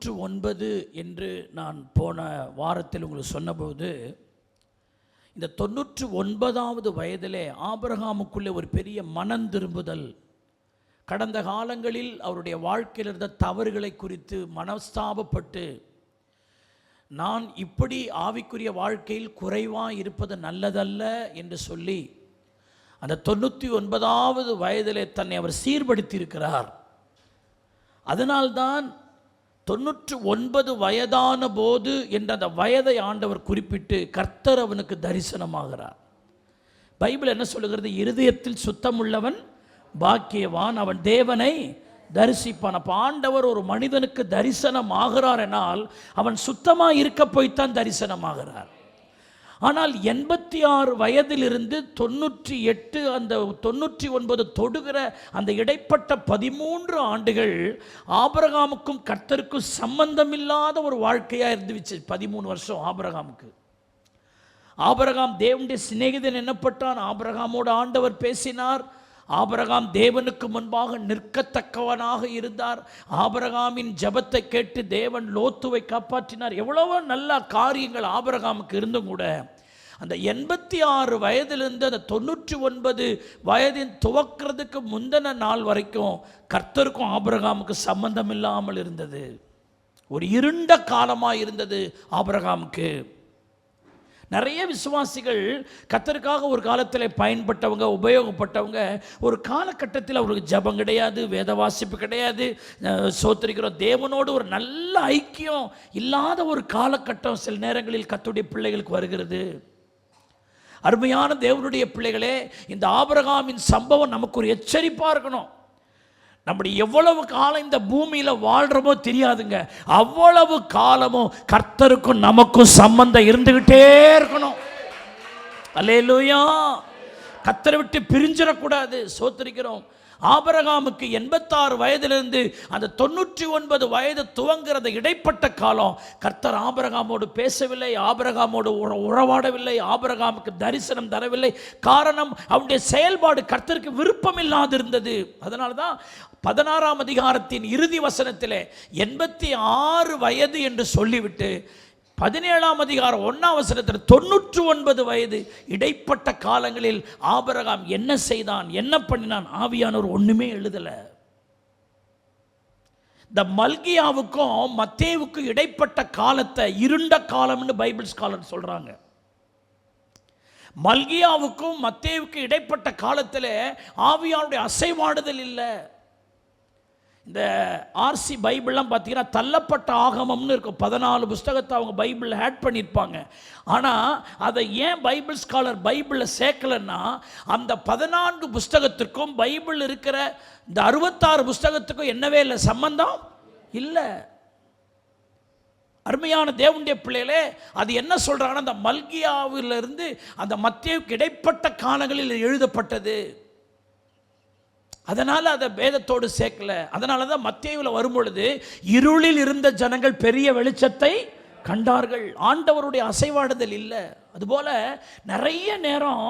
99 என்று நான் போன வாரத்தில் உங்களுக்கு சொன்னபோது, இந்த 99வது வயதிலே ஆபிரகாமுக்குள்ளே ஒரு பெரிய மனம் திரும்புதல், கடந்த காலங்களில் அவருடைய வாழ்க்கையில் இருந்த தவறுகளை குறித்து மனஸ்தாபப்பட்டு, நான் இப்படி ஆவிக்குரிய வாழ்க்கையில் குறைவாக இருப்பது நல்லதல்ல என்று சொல்லி அந்த 99வது வயதிலே தன்னை அவர் சீர்படுத்தியிருக்கிறார். அதனால்தான் 99 வயதான போது என்ற அந்த வயதை ஆண்டவர் குறிப்பிட்டு கர்த்தர் அவனுக்கு தரிசனமாகிறார். பைபிள் என்ன சொல்லுகிறது? இருதயத்தில் சுத்தமுள்ளவன் பாக்கியவான், அவன் தேவனை தரிசிப்பான். அப்போ ஆண்டவர் ஒரு மனிதனுக்கு தரிசனம் ஆகிறார் என்னால் அவன் சுத்தமாக இருக்க போய்த்தான் தரிசனமாகிறார். ஆனால் 86 வயதிலிருந்து 98 அந்த 99 தொடுகிற அந்த இடைப்பட்ட 13 ஆண்டுகள் ஆபிரகாமுக்கும் கர்த்தருக்கும் சம்பந்தமில்லாத ஒரு வாழ்க்கையாக இருந்துச்சு. 13 வருஷம் ஆபிரகாமுக்கு. ஆபிரகாம் தேவனுடைய சிநேகிதன் என்னப்பட்டான். ஆபிரகாமோடு ஆண்டவர் பேசினார். ஆபிரகாம் தேவனுக்கு முன்பாக நிற்கத்தக்கவனாக இருந்தார். ஆபிரகாமின் ஜெபத்தை கேட்டு தேவன் லோத்துவை காப்பாற்றினார். எவ்வளவோ நல்ல காரியங்கள் ஆபிரகாமுக்கு இருந்தும் கூட அந்த 86 வயதிலிருந்து அந்த 99 வயதின் துவக்கிறதுக்கு முந்தின நாள் வரைக்கும் கர்த்தருக்கும் ஆபிரகாமுக்கு சம்பந்தம் இல்லாமல் இருந்தது. ஒரு இருண்ட காலமாக இருந்தது ஆபிரகாமுக்கு. நிறைய விசுவாசிகள் கர்த்தருக்காக ஒரு காலத்தில் பயன்பட்டவங்க, உபயோகப்பட்டவங்க, ஒரு காலகட்டத்தில் அவருக்கு ஜபம் கிடையாது, வேத வாசிப்பு கிடையாது, சோத்திரிக்கிறோம் தேவனோடு ஒரு நல்ல ஐக்கியம் இல்லாத ஒரு காலகட்டம் சில நேரங்களில் கர்த்தருடைய பிள்ளைகளுக்கு வருகிறது. அருமையான தேவனுடைய பிள்ளைகளே, இந்த ஆபிரகாமின் சம்பவம் நமக்கு ஒரு எச்சரிப்பாக இருக்கணும். நம்முடைய எவ்வளவு காலம் இந்த பூமியில் வாழ்கிறோமோ தெரியாதுங்க, அவ்வளவு காலமும் கர்த்தருக்கும் நமக்கும் சம்பந்தம் இருந்துகிட்டே இருக்கணும். அல்லேலூயா. கர்த்தரை விட்டு பிரிஞ்சிடக்கூடாது. சோத்திரிக்கிறோம். ஆபிரகாமுக்கு 86 வயதிலிருந்து அந்த 99 வயது துவங்கிறத இடைப்பட்ட காலம் கர்த்தர் ஆபிரகாமோடு பேசவில்லை, ஆபிரகாமோடு உறவாடவில்லை, ஆபிரகாமுக்கு தரிசனம் தரவில்லை. காரணம், அவனுடைய செயல்பாடு கர்த்தருக்கு விருப்பம் இல்லாதிருந்தது. அதனால தான் 16ஆம் அதிகாரத்தின் இறுதி வசனத்தில் 86 வயது என்று சொல்லிவிட்டு 17ஆம் அதிகாரம் 1ஆம் வசனத்தில் 99 வயது இடைப்பட்ட காலங்களில் ஆபிரகாம் என்ன செய்தான், என்ன பண்ணினான், ஆவியானவர் ஒண்ணுமே எழுதல. இந்த மல்கியாவுக்கும் மத்தேவுக்கும் இடைப்பட்ட காலத்தை இருண்ட காலம்னு பைபிள் ஸ்காலர் சொல்றாங்க. மல்கியாவுக்கும் மத்தேவுக்கும் இடைப்பட்ட காலத்தில் ஆவியானுடைய அசைவாடுதல் இல்லை. இந்த ஆர்சி பைபிள்லாம் பார்த்தீங்கன்னா தள்ளப்பட்ட ஆகமம்னு இருக்கும். 14 புஸ்தகத்தை அவங்க பைபிளில் ஆட் பண்ணியிருப்பாங்க. ஆனால் அதை ஏன் பைபிள் ஸ்காலர் பைபிளில் சேர்க்கலைன்னா, அந்த 14 புஸ்தகத்திற்கும் பைபிள் இருக்கிற இந்த 66 புஸ்தகத்துக்கும் என்னவே இல்லை, சம்பந்தம் இல்லை. அருமையான தேவனுடைய பிள்ளைகளே, அது என்ன சொல்கிறாங்கன்னா, அந்த மல்கியாவிலிருந்து அந்த மத்தேவுக்கு இடைப்பட்ட காலங்களில் எழுதப்பட்டது. அதனால் அதை வேதத்தோடு சேர்க்கல. அதனால தான் மத்தேயுவில் வரும்பொழுது இருளில் இருந்த ஜனங்கள் பெரிய வெளிச்சத்தை கண்டார்கள். ஆண்டவருடைய அசைவாடுதல் இல்லை. அதுபோல் நிறைய நேரம்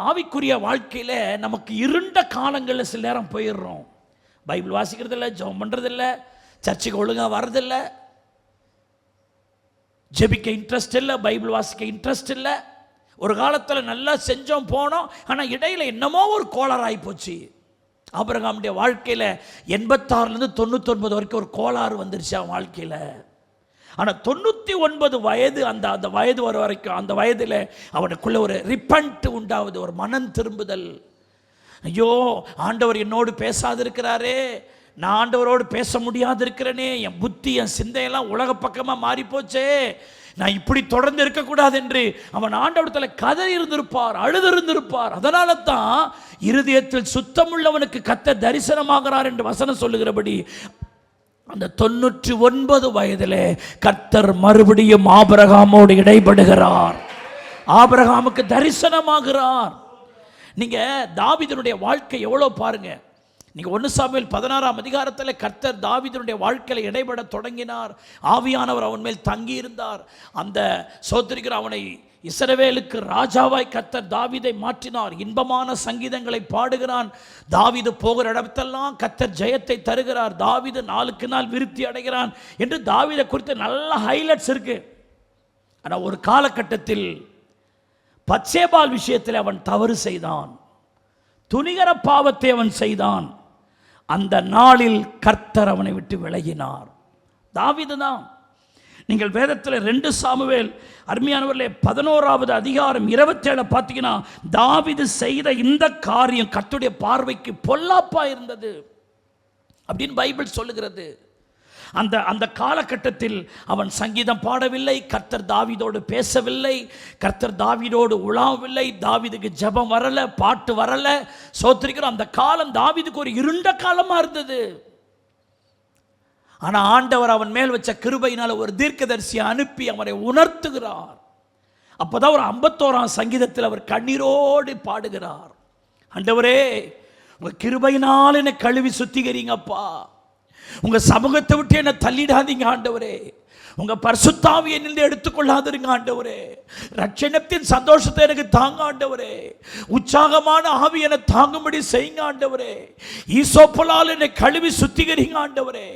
ஆவிக்குரிய வாழ்க்கையில் நமக்கு இருண்ட காலங்களில் சில நேரம் போயிடுறோம். பைபிள் வாசிக்கிறதில்ல, ஜெபம் பண்ணுறதில்ல, சர்ச்சுக்கு ஒழுங்காக வர்றதில்லை, ஜெபிக்க இன்ட்ரெஸ்ட் இல்லை, பைபிள் வாசிக்க இன்ட்ரெஸ்ட் இல்லை. ஒரு காலத்தில் நல்லா செஞ்சோம் போனோம், ஆனால் இடையில் என்னமோ ஒரு கோளாறாகி போச்சு. ஆபிரகாமுடைய வாழ்க்கையில் 86லேருந்து 99 வரைக்கும் ஒரு கோளாறு வந்துருச்சு அவன் வாழ்க்கையில். ஆனால் 99 வயது அந்த வயது வர வரைக்கும் அந்த வயதில் அவனுக்குள்ள ஒரு ரிப்பண்ட் உண்டாவது, ஒரு மனம் திரும்புதல். ஐயோ, ஆண்டவர் என்னோடு பேசாது இருக்கிறாரே, நான் ஆண்டவரோடு பேச முடியாது இருக்கிறேனே, என் புத்தி என் சிந்தையெல்லாம் உலக பக்கமாக மாறி போச்சே, நான் இப்படி தொடர்ந்து இருக்கக்கூடாது என்று அவன் ஆண்டவரத்தில் கதறி இருந்திருப்பார், அழுது இருந்திருப்பார். அதனால தான் இருதயத்தில் சுத்தமுள்ளவனுக்கு கர்த்தர் தரிசனமாகிறார் என்று வசனம் சொல்லுகிறபடி அந்த 99 வயதிலே கர்த்தர் மறுபடியும் ஆபிரகாமோடு இடைபடுகிறார், ஆபிரகாமுக்கு தரிசனமாகிறார். நீங்க தாவீதுடைய வாழ்க்கை எவ்வளோ பாருங்க. நீங்கள் 1 சாமுவேல் 16ஆம் அதிகாரத்தில் கர்த்தர் தாவீதுடைய வாழ்க்கையில் இடைபட தொடங்கினார். ஆவியானவர் அவன் மேல் தங்கி இருந்தார். அந்த சோத்திரிக்கிற அவனை இஸ்ரவேலுக்கு ராஜாவாய் கர்த்தர் தாவீதை மாற்றினார். இன்பமான சங்கீதங்களை பாடுகிறான். தாவீது போகிற இடத்தெல்லாம் கர்த்தர் ஜெயத்தை தருகிறார். தாவீது நாளுக்கு நாள் விருத்தி அடைகிறான் என்று தாவீதை குறித்து நல்ல ஹைலைட்ஸ் இருக்கு. ஆனால் ஒரு காலகட்டத்தில் பத்சேபாள் விஷயத்தில் அவன் தவறு செய்தான். துணிகர பாவத்தை அவன் செய்தான். அந்த நாளில் கர்த்தர் அவனை விட்டு விலகினார். தாவீது தான். நீங்கள் வேதத்தில் 2 சாமுவேல் அருமையானவர்களே 11ஆவது அதிகாரம் 27 பார்த்தீங்கன்னா, தாவீது செய்த இந்த காரியம் கர்த்தருடைய பார்வைக்கு பொல்லாப்பா இருந்தது அப்படின்னு பைபிள் சொல்லுகிறது. அந்த காலகட்டத்தில் அவன் சங்கீதம் பாடவில்லை, கர்த்தர் தாவீதோடு பேசவில்லை, கர்த்தர் தாவீதோடு உலாவவில்லை, தாவீதுக்கு ஜெபம் வரல, பாட்டு வரல. சோத்திரிக்கிறோம். அந்த காலம் தாவீதுக்கு ஒரு இருண்ட காலமா இருந்தது. ஆனா ஆண்டவர் அவன் மேல் வச்ச கிருபையினால ஒரு தீர்க்கதரிசியை அனுப்பி அவரை உணர்த்துகிறார். அப்பதான் ஒரு 51ஆம் சங்கீதத்தில் அவர் கண்ணீரோடு பாடுகிறார், ஆண்டவரே உங்க கிருபையினால் என்னை கழுவி சுத்திகரிங்கப்பா, உங்க சமூகத்தை விட்டு என்ன தள்ளிடாதீங்க ஆண்டவரே, உங்க பரிசுத்தாவியை என்னிலிருந்து எடுத்துக்கொள்ளாதிருங்க ஆண்டவரே, ரட்சணத்தின் சந்தோஷத்தை எனக்கு தாங்க ஆண்டவரே, உற்சாகமான ஆவி என்னை தாங்கும்படி செய்யுங்க ஆண்டவரே, ஈசோப்பலால் என்னை கழுவி சுத்திகரிங்க ஆண்டவரே,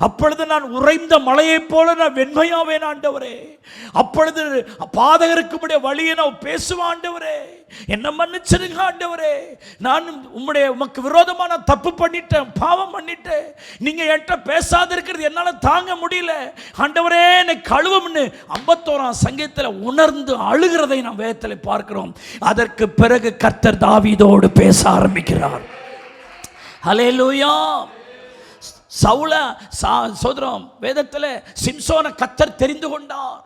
அப்பொழுது நான் உறைந்த மலையைப் போல நான் வெண்மையாவேன் ஆண்டவரே, அப்பொழுது பாதகருக்குடைய வழியை நான் பேசுவேன் ஆண்டவரே, என்ன மன்னிச்சிருங்க ஆண்டவரே, நான் உமக்கு விரோதமா நான் தப்பு பண்ணிட்டேன், பாவம் பண்ணிட்டேன், நீங்க என்கிட்ட பேசாத இருக்கிறது என்னால தாங்க முடியல ஆண்டவரே, என்னை கழுவும்னு 51ஆம் சங்கீதத்தில் உணர்ந்து அழுகிறதை நாம் வேதத்தில் பார்க்கிறோம். அதற்கு பிறகு கர்த்தர் தாவீதோடு பேச ஆரம்பிக்கிறார். ஹல்லேலூயா. சவுல சோதரம் வேதத்தில் சிம்சோனை கர்த்தர் தெரிந்து கொண்டார்,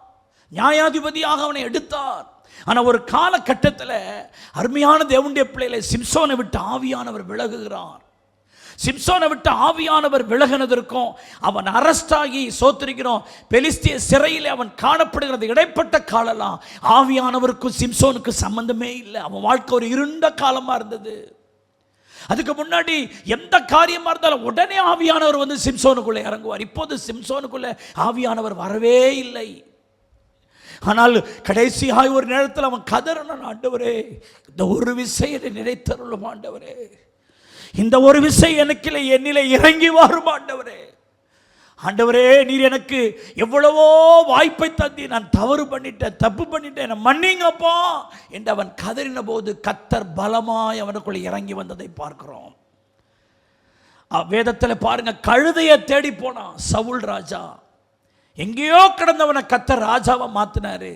நியாயாதிபதியாக அவனை எடுத்தார். ஆனால் ஒரு காலகட்டத்தில் அருமையான தேவனுடைய பிள்ளைகளை சிம்சோனை விட்டு ஆவியானவர் விலகுகிறார். சிம்சோனை விட்டு ஆவியானவர் விலகினதற்கும் அவன் அரெஸ்ட் ஆகி சோத்திரிக்கிறோம் பெலிஸ்திய சிறையில் அவன் காணப்படுகிறது இடைப்பட்ட காலலாம் ஆவியானவருக்கும் சிம்சோனுக்கும் சம்பந்தமே இல்லை. அவன் வாழ்க்கை ஒரு இருண்ட காலமா இருந்தது. அதுக்கு முன்னாடி எந்த காரியமா இருந்தாலும் உடனே ஆவியானவர் வந்து சிம்சோனுக்குள்ளே இறங்குவார். இப்போது சிம்சோனுக்குள்ளே ஆவியானவர் வரவே இல்லை. ஆனால் கடைசியாக ஒரு நேரத்தில் அவன் கதறனான், ஆண்டவரே இந்த ஒரு விஷயம் நினைத்தருளும் ஆண்டவரே, இந்த ஒரு விஷயம் எனக்கில்லை, என்னிலே இறங்கி வரும் ஆண்டவரே, ஆண்டவரே நீர் எனக்கு எவ்வளவோ வாய்ப்பை தந்தி, நான் தவறு பண்ணிட்டேன், தப்பு பண்ணிட்டேன், மன்னிங்கப்பா என்று அவன் கதறின போது கர்த்தர் பலமாய் அவனுக்குள்ள இறங்கி வந்ததை பார்க்கிறோம். வேதத்தில் பாருங்க, கழுதையை தேடி போனான் சவுல் ராஜா. எங்கேயோ கிடந்தவனை கர்த்தர் ராஜாவை மாத்தினாரு.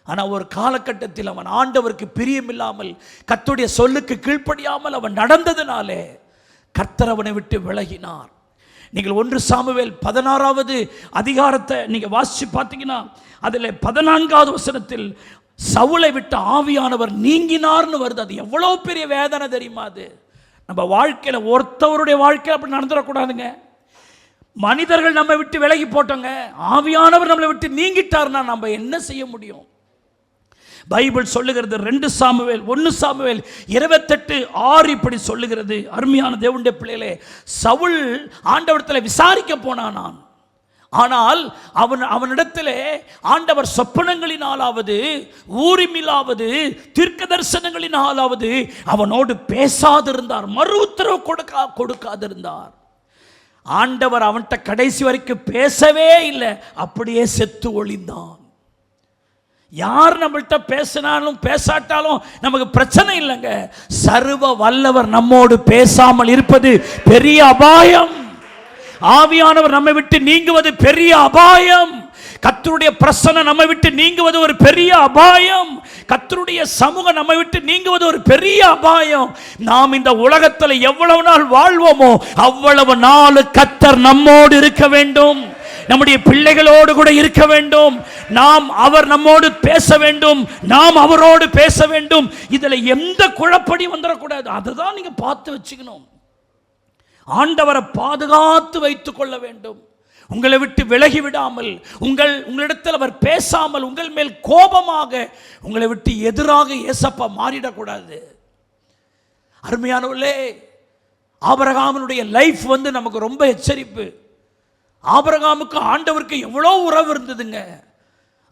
ஆனால் ஒரு காலகட்டத்தில் அவன் ஆண்டவருக்கு பிரியமில்லாமல் கர்த்தருடைய சொல்லுக்கு கீழ்ப்படியாமல் அவன் நடந்ததினாலே கர்த்தர் அவனை விட்டு விலகினார். நீங்கள் 1 சாமுவேல் 16ஆவது அதிகாரத்தை நீங்க வாசிச்சு பார்த்தீங்கன்னா அதில் 14ஆவது வசனத்தில் சவுலை விட்டு ஆவியானவர் நீங்கினார்னு வருது. அது எவ்வளவு பெரிய வேதனை தெரியுமா? அது நம்ம வாழ்க்கையில் ஒருத்தவருடைய வாழ்க்கையில் அப்படி நடந்துடக்கூடாதுங்க. மனிதர்கள் நம்ம விட்டு விலகி போட்டோங்க, ஆவியானவர் நம்மளை விட்டு நீங்கிட்டார்னா நம்ம என்ன செய்ய முடியும்? பைபிள் சொல்லுகிறது 1 சாமுவேல் 28:6 இப்படி சொல்லுகிறது. அருமையான தேவனுடைய பிள்ளைகளே, சவுல் ஆண்டவரிடத்தில் விசாரிக்க போனான். ஆனால் அவனிடத்திலே ஆண்டவர் சொப்பனங்களினாலாவது ஊரிமிலாவது தீர்க்க தரிசனங்களினாலாவது அவனோடு பேசாதிருந்தார், மறு உத்தரவு கொடுக்காதிருந்தார். ஆண்டவர் அவன்கிட்ட கடைசி வரைக்கும் பேசவே இல்லை, அப்படியே செத்து ஒளிந்தான். யார் நம்மள்கிட்ட பேசினாலும் பேசாட்டாலும் நமக்கு பிரச்சனை இல்லைங்க. சர்வ வல்லவர் நம்மோடு பேசாமல் இருப்பது பெரிய அபாயம். ஆவியானவர் நம்மை விட்டு நீங்குவது பெரிய அபாயம். கர்த்தருடைய பிரசன்னம் நம்மை விட்டு நீங்குவது ஒரு பெரிய அபாயம். கர்த்தருடைய சமூகம் நம்மை விட்டு நீங்குவது ஒரு பெரிய அபாயம். நாம் இந்த உலகத்தில் எவ்வளவு நாள் வாழ்வோமோ அவ்வளவு நாள் கர்த்தர் நம்மோடு இருக்க வேண்டும், நம்முடைய பிள்ளைகளோடு கூட இருக்க வேண்டும். அவர் நம்மோடு பேச வேண்டும், நாம் அவரோடு பேச வேண்டும். இதுல எந்த குழப்படியும் வந்துடக்கூடாது. அதுதான் நீங்க பார்த்து வச்சுக்கணும். ஆண்டவரை பாதுகாத்து வைத்துக் கொள்ள வேண்டும். உங்களை விட்டு விலகி விடாமல், உங்களிடத்தில் அவர் பேசாமல், உங்கள் மேல் கோபமாக உங்களை விட்டு எதிராக ஏசப்பா மாறிடக்கூடாது. அருமையானவர்களே, ஆபிரகாமுடைய லைஃப் நமக்கு ரொம்ப எச்சரிப்பு. ஆபிரகாமுக்கு ஆண்டவருக்கு எவ்வளோ உறவு இருந்ததுங்க.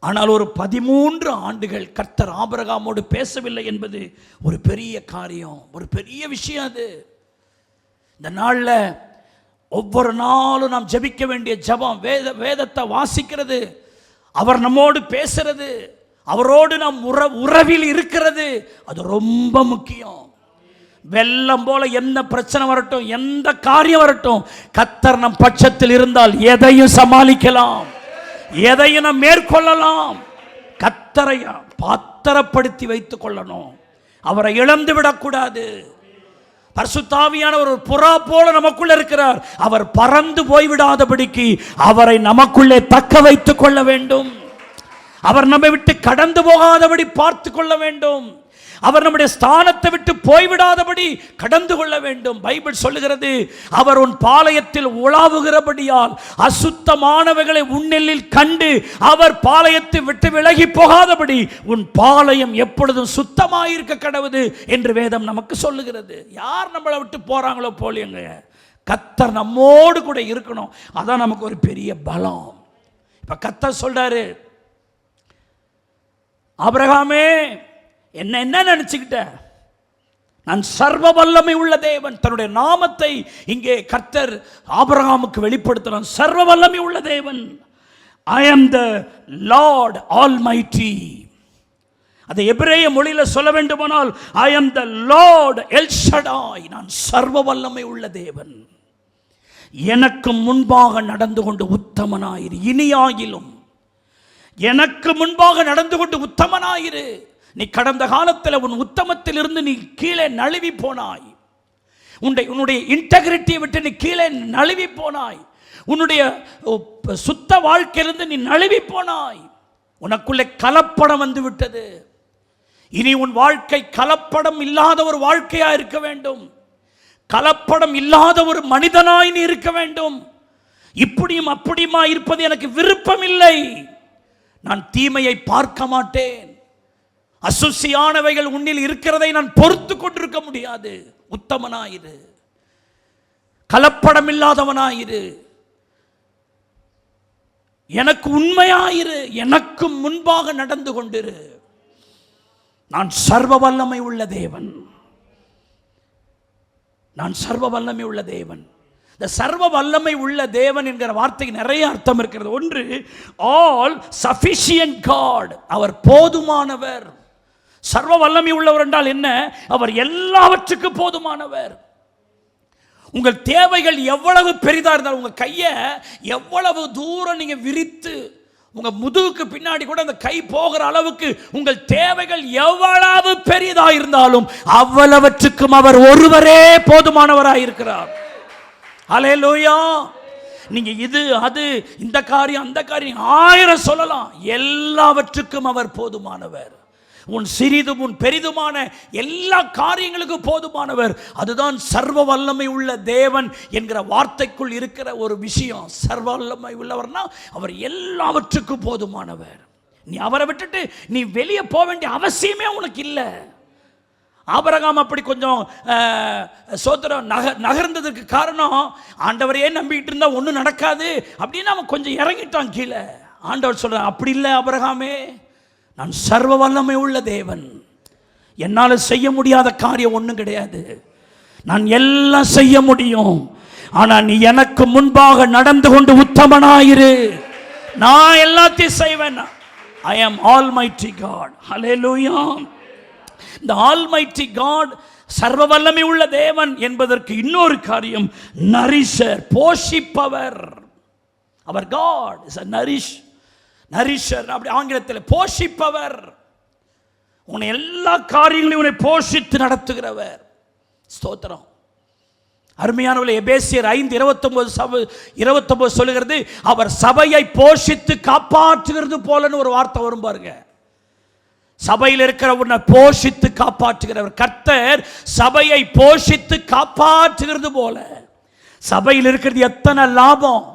ஆனால் ஒரு 13 ஆண்டுகள் கர்த்தர் ஆபிரகாமோடு பேசவில்லை என்பது ஒரு பெரிய காரியம், ஒரு பெரிய விஷயம். அது இந்த நாளில் ஒவ்வொரு நாளும் நாம் ஜெபிக்க வேண்டிய ஜெபம், வேதத்தை வாசிக்கிறது, அவர் நம்மோடு பேசுறது, அவரோடு நாம் உறவில் இருக்கிறது, அது ரொம்ப முக்கியம். வெள்ளம் போல எந்த பிரச்சனை வரட்டும், எந்த காரியம் வரட்டும், கர்த்தர் நம் பட்சத்தில் இருந்தால் எதையும் சமாளிக்கலாம், எதையும் நாம் மேற்கொள்ளலாம். கர்த்தரை பாத்திரப்படுத்தி வைத்துக் கொள்ளணும், அவரை இழந்து விடக்கூடாது. பரிசுத்த ஆவியானவர் ஒரு புறா போல நமக்குள்ள இருக்கிறார். அவர் பறந்து போய்விடாதபடிக்கு அவரை நமக்குள்ளே தக்க வைத்துக் கொள்ள வேண்டும். அவர் நம்மை விட்டு கடந்து போகாதபடி பார்த்து கொள்ள வேண்டும். அவர் நம்முடைய ஸ்தானத்தை விட்டு போய்விடாதபடி கடந்து கொள்ள வேண்டும். பைபிள் சொல்லுகிறது, அவர் உன் பாளையத்தில் உலாவுகிறபடியால் அசுத்தமானவைகளை உன்னெல்லில் கண்டு அவர் பாளையத்தை விட்டு விலகி போகாதபடி உன் பாளையம் எப்பொழுதும் சுத்தமாயிருக்க கடவுது என்று வேதம் நமக்கு சொல்லுகிறது. யார் நம்மளை விட்டு போறாங்களோ போலியங்க, கர்த்தர் நம்மோடு கூட இருக்கணும். அதான் நமக்கு ஒரு பெரிய பலம். இப்ப கர்த்தர் சொல்றாரு, ஆபிரகாமே என்ன நினைச்சுக்கிட்ட, நான் சர்வ வல்லமை உள்ள தேவன். தன்னுடைய நாமத்தை இங்கே கர்த்தர் ஆபிரகாமுக்கு வெளிப்படுத்துறான். சர்வ வல்லமை உள்ள தேவன். I am the Lord Almighty. அதை எபிரேய மொழியில சொல்ல வேண்டுமானால் I am the Lord El Shaddai. நான் சர்வ வல்லமை உள்ள தேவன். எனக்கு முன்பாக நடந்து கொண்டு உத்தமனாயிரு, இனியாகிலும் எனக்கு முன்பாக நடந்து கொண்டு உத்தமனாயிரு. நீ கடந்த காலத்தில் உன் உத்தமத்தில் இருந்து நீ கீழே நழுவி போனாய். உன்னுடைய இன்டெகிரிட்டியை விட்டு நீ கீழே நழுவி போனாய். உன்னுடைய சுத்த வாழ்க்கையிலிருந்து நீ நழுவி போனாய். உனக்குள்ளே கலப்படம் வந்து விட்டது. இனி உன் வாழ்க்கை கலப்படம் இல்லாத ஒரு வாழ்க்கையா இருக்க வேண்டும். கலப்படம் இல்லாத ஒரு மனிதனாய் நீ இருக்க வேண்டும். இப்படியும் அப்படியுமா இருப்பது எனக்கு விருப்பம் இல்லை. நான் தீமையை பார்க்க மாட்டேன். அசுசியானவைகள் உன்னில் இருக்கிறதை நான் பொறுத்து கொண்டிருக்க முடியாது. உத்தமனாயிரு, கலப்படம் இல்லாதவனாயிரு, எனக்கு உண்மையாயிரு, எனக்கு முன்பாக நடந்து கொண்டிரு. நான் சர்வ வல்லமை உள்ள தேவன். நான் சர்வ வல்லமை உள்ள தேவன். இந்த சர்வ வல்லமை உள்ள தேவன் என்கிற வார்த்தைக்கு நிறைய அர்த்தம் இருக்கிறது. ஒன்று, ஆல் சஃபிஷியன்ட் காட், அவர் போதுமானவர். சர்வ வல்லமை உள்ளவர் என்றால் என்ன? அவர் எல்லாவற்றுக்கும் போதுமானவர். உங்கள் தேவைகள் எவ்வளவு பெரிதா இருந்தாலும், உங்க கையை எவ்வளவு தூரம் நீங்க விரித்து உங்க முதுகுக்கு பின்னாடி கூட அந்த கை போகிற அளவுக்கு உங்கள் தேவைகள் எவ்வளவு பெரிதா இருந்தாலும் அவ்வளவற்றுக்கும் அவர் ஒருவரே போதுமானவராய் இருக்கிறார். ஹல்லேலூயா. நீங்க இது அது இந்த காரியம் அந்த காரியம் 1000 சொல்லலாம், எல்லாவற்றுக்கும் அவர் போதுமானவர். உன் சிறிதும் உன் பெரிதுமான எல்லா காரியங்களுக்கும் போதுமானவர். அதுதான் சர்வ வல்லமை உள்ள தேவன் என்கிற வார்த்தைக்குள் இருக்கிற ஒரு விஷயம். சர்வ வல்லமை உள்ளவர்னா அவர் எல்லாவற்றுக்கும் போதுமானவர். நீ அவரை விட்டுட்டு நீ வெளியே போக வேண்டிய அவசியமே உனக்கு இல்லை. ஆபிரகாம் அப்படி கொஞ்சம் சோத்திரம் நகர்ந்ததுக்கு காரணம், ஆண்டவரையே நம்பிக்கிட்டு இருந்தா ஒன்றும் நடக்காது அப்படின்னு அவன் கொஞ்சம் இறங்கிட்டான் கீழே. ஆண்டவர் சொல்றான், அப்படி இல்லை ஆபிரகாமே, நான் சர்வ வல்லமை உள்ள தேவன். என்னால் செய்ய முடியாத காரியம் ஒன்றும் கிடையாது. நான் எல்லாம் செய்ய முடியும். ஆனால் நீ எனக்கு முன்பாக நடந்து கொண்டு உத்தமனாயிரு. நான் எல்லாத்தையும் செய்வேன். I am Almighty God. Hallelujah. இந்த Almighty God, சர்வ வல்லமை உள்ள தேவன் என்பதற்கு இன்னொரு காரியம், நரிஷர், போஷிப்பவர். அவர் God is a நரிஷர், அப்படி ஆங்கிலத்தில் போஷிப்பவர். உன்னை எல்லா காரியங்களையும் உன்னை போஷித்து நடத்துகிறவர். ஸ்தோத்திரம். அருமையானவர்களே, எபேசியர் 5:29 சொல்லுகிறது, அவர் சபையை போஷித்து காப்பாற்றுகிறது போலன்னு ஒரு வார்த்தை வரும் பாருங்க. சபையில் இருக்கிற உன்னை போஷித்து காப்பாற்றுகிறவர். கர்த்தர் சபையை போஷித்து காப்பாற்றுகிறது போல. சபையில் இருக்கிறது எத்தனை லாபம்.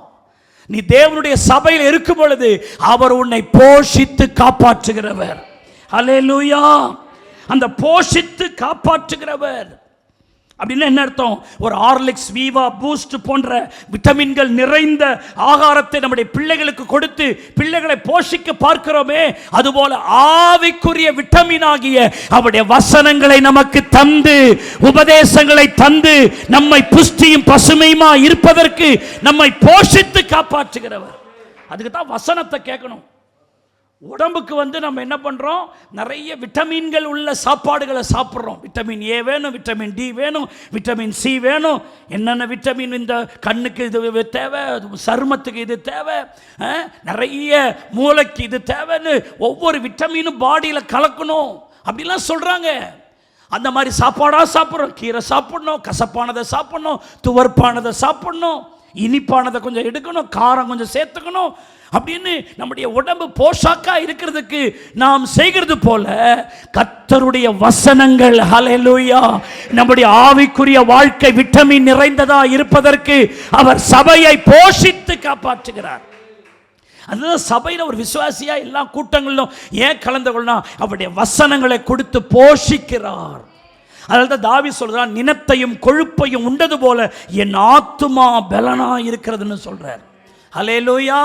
நீ தேவனுடைய சபையில் இருக்கும் பொழுது அவர் உன்னை போஷித்து காப்பாற்றுகிறவர். ஹல்லேலூயா. அந்த போஷித்து காப்பாற்றுகிறவர். அப்படின்னா என்ன அர்த்தம்? ஒரு ஹார்லிக்ஸ், வீவா, பூஸ்ட் போன்ற விட்டமின்கள் நிறைந்த ஆகாரத்தை நம்முடைய பிள்ளைகளுக்கு கொடுத்து பிள்ளைகளை போஷிக்க பார்க்கிறோமே, அதுபோல ஆவிக்குரிய விட்டமின் ஆகிய அவருடைய வசனங்களை நமக்கு தந்து, உபதேசங்களை தந்து, நம்மை புஷ்டியும் பசுமையுமா இருப்பதற்கு நம்மை போஷித்து காப்பாற்றுகிறவர். அதுக்கு தான் வசனத்தை கேட்கணும். உடம்புக்கு நம்ம என்ன பண்ணுறோம்? நிறைய விட்டமின்கள் உள்ள சாப்பாடுகளை சாப்பிட்றோம். விட்டமின் ஏ வேணும், விட்டமின் டி வேணும், விட்டமின் சி வேணும். என்னென்ன விட்டமின் இந்த கண்ணுக்கு இது தேவை, சருமத்துக்கு இது தேவை, நிறைய மூளைக்கு இது தேவைன்னு ஒவ்வொரு விட்டமினும் பாடியில் கலக்கணும் அப்படிலாம் சொல்கிறாங்க. அந்த மாதிரி சாப்பாடாக சாப்பிட்றோம். கீரை சாப்பிட்ணும், கசப்பானதை சாப்பிட்ணும், துவர்ப்பானதை சாப்பிட்ணும், இனிப்பானதை கொஞ்சம் எடுக்கணும், காரம் கொஞ்சம் சேர்த்துக்கணும் அப்படின்னு நம்முடைய உடம்பு போஷாக்கா இருக்கிறதுக்கு நாம் செய்கிறது போல கர்த்தருடைய வசனங்கள், ஹல்லேலூயா, நம்முடைய ஆவிக்குரிய வாழ்க்கை விட்டமின் நிறைந்ததா இருப்பதற்கு அவர் சபையை போஷித்து காப்பாற்றுகிறார். அதுதான் சபையில் ஒரு விசுவாசியா எல்லா கூட்டங்களிலும் ஏன் கலந்து கொள்ளலாம்? அவருடைய வசனங்களை கொடுத்து போஷிக்கிறார். அதனால தான் தாவீது சொல்றார், நினத்தையும் கொழுப்பையும் உண்டது போல என் ஆத்துமா பலனா இருக்கிறதுன்னு சொல்றார். ஹல்லேலூயா.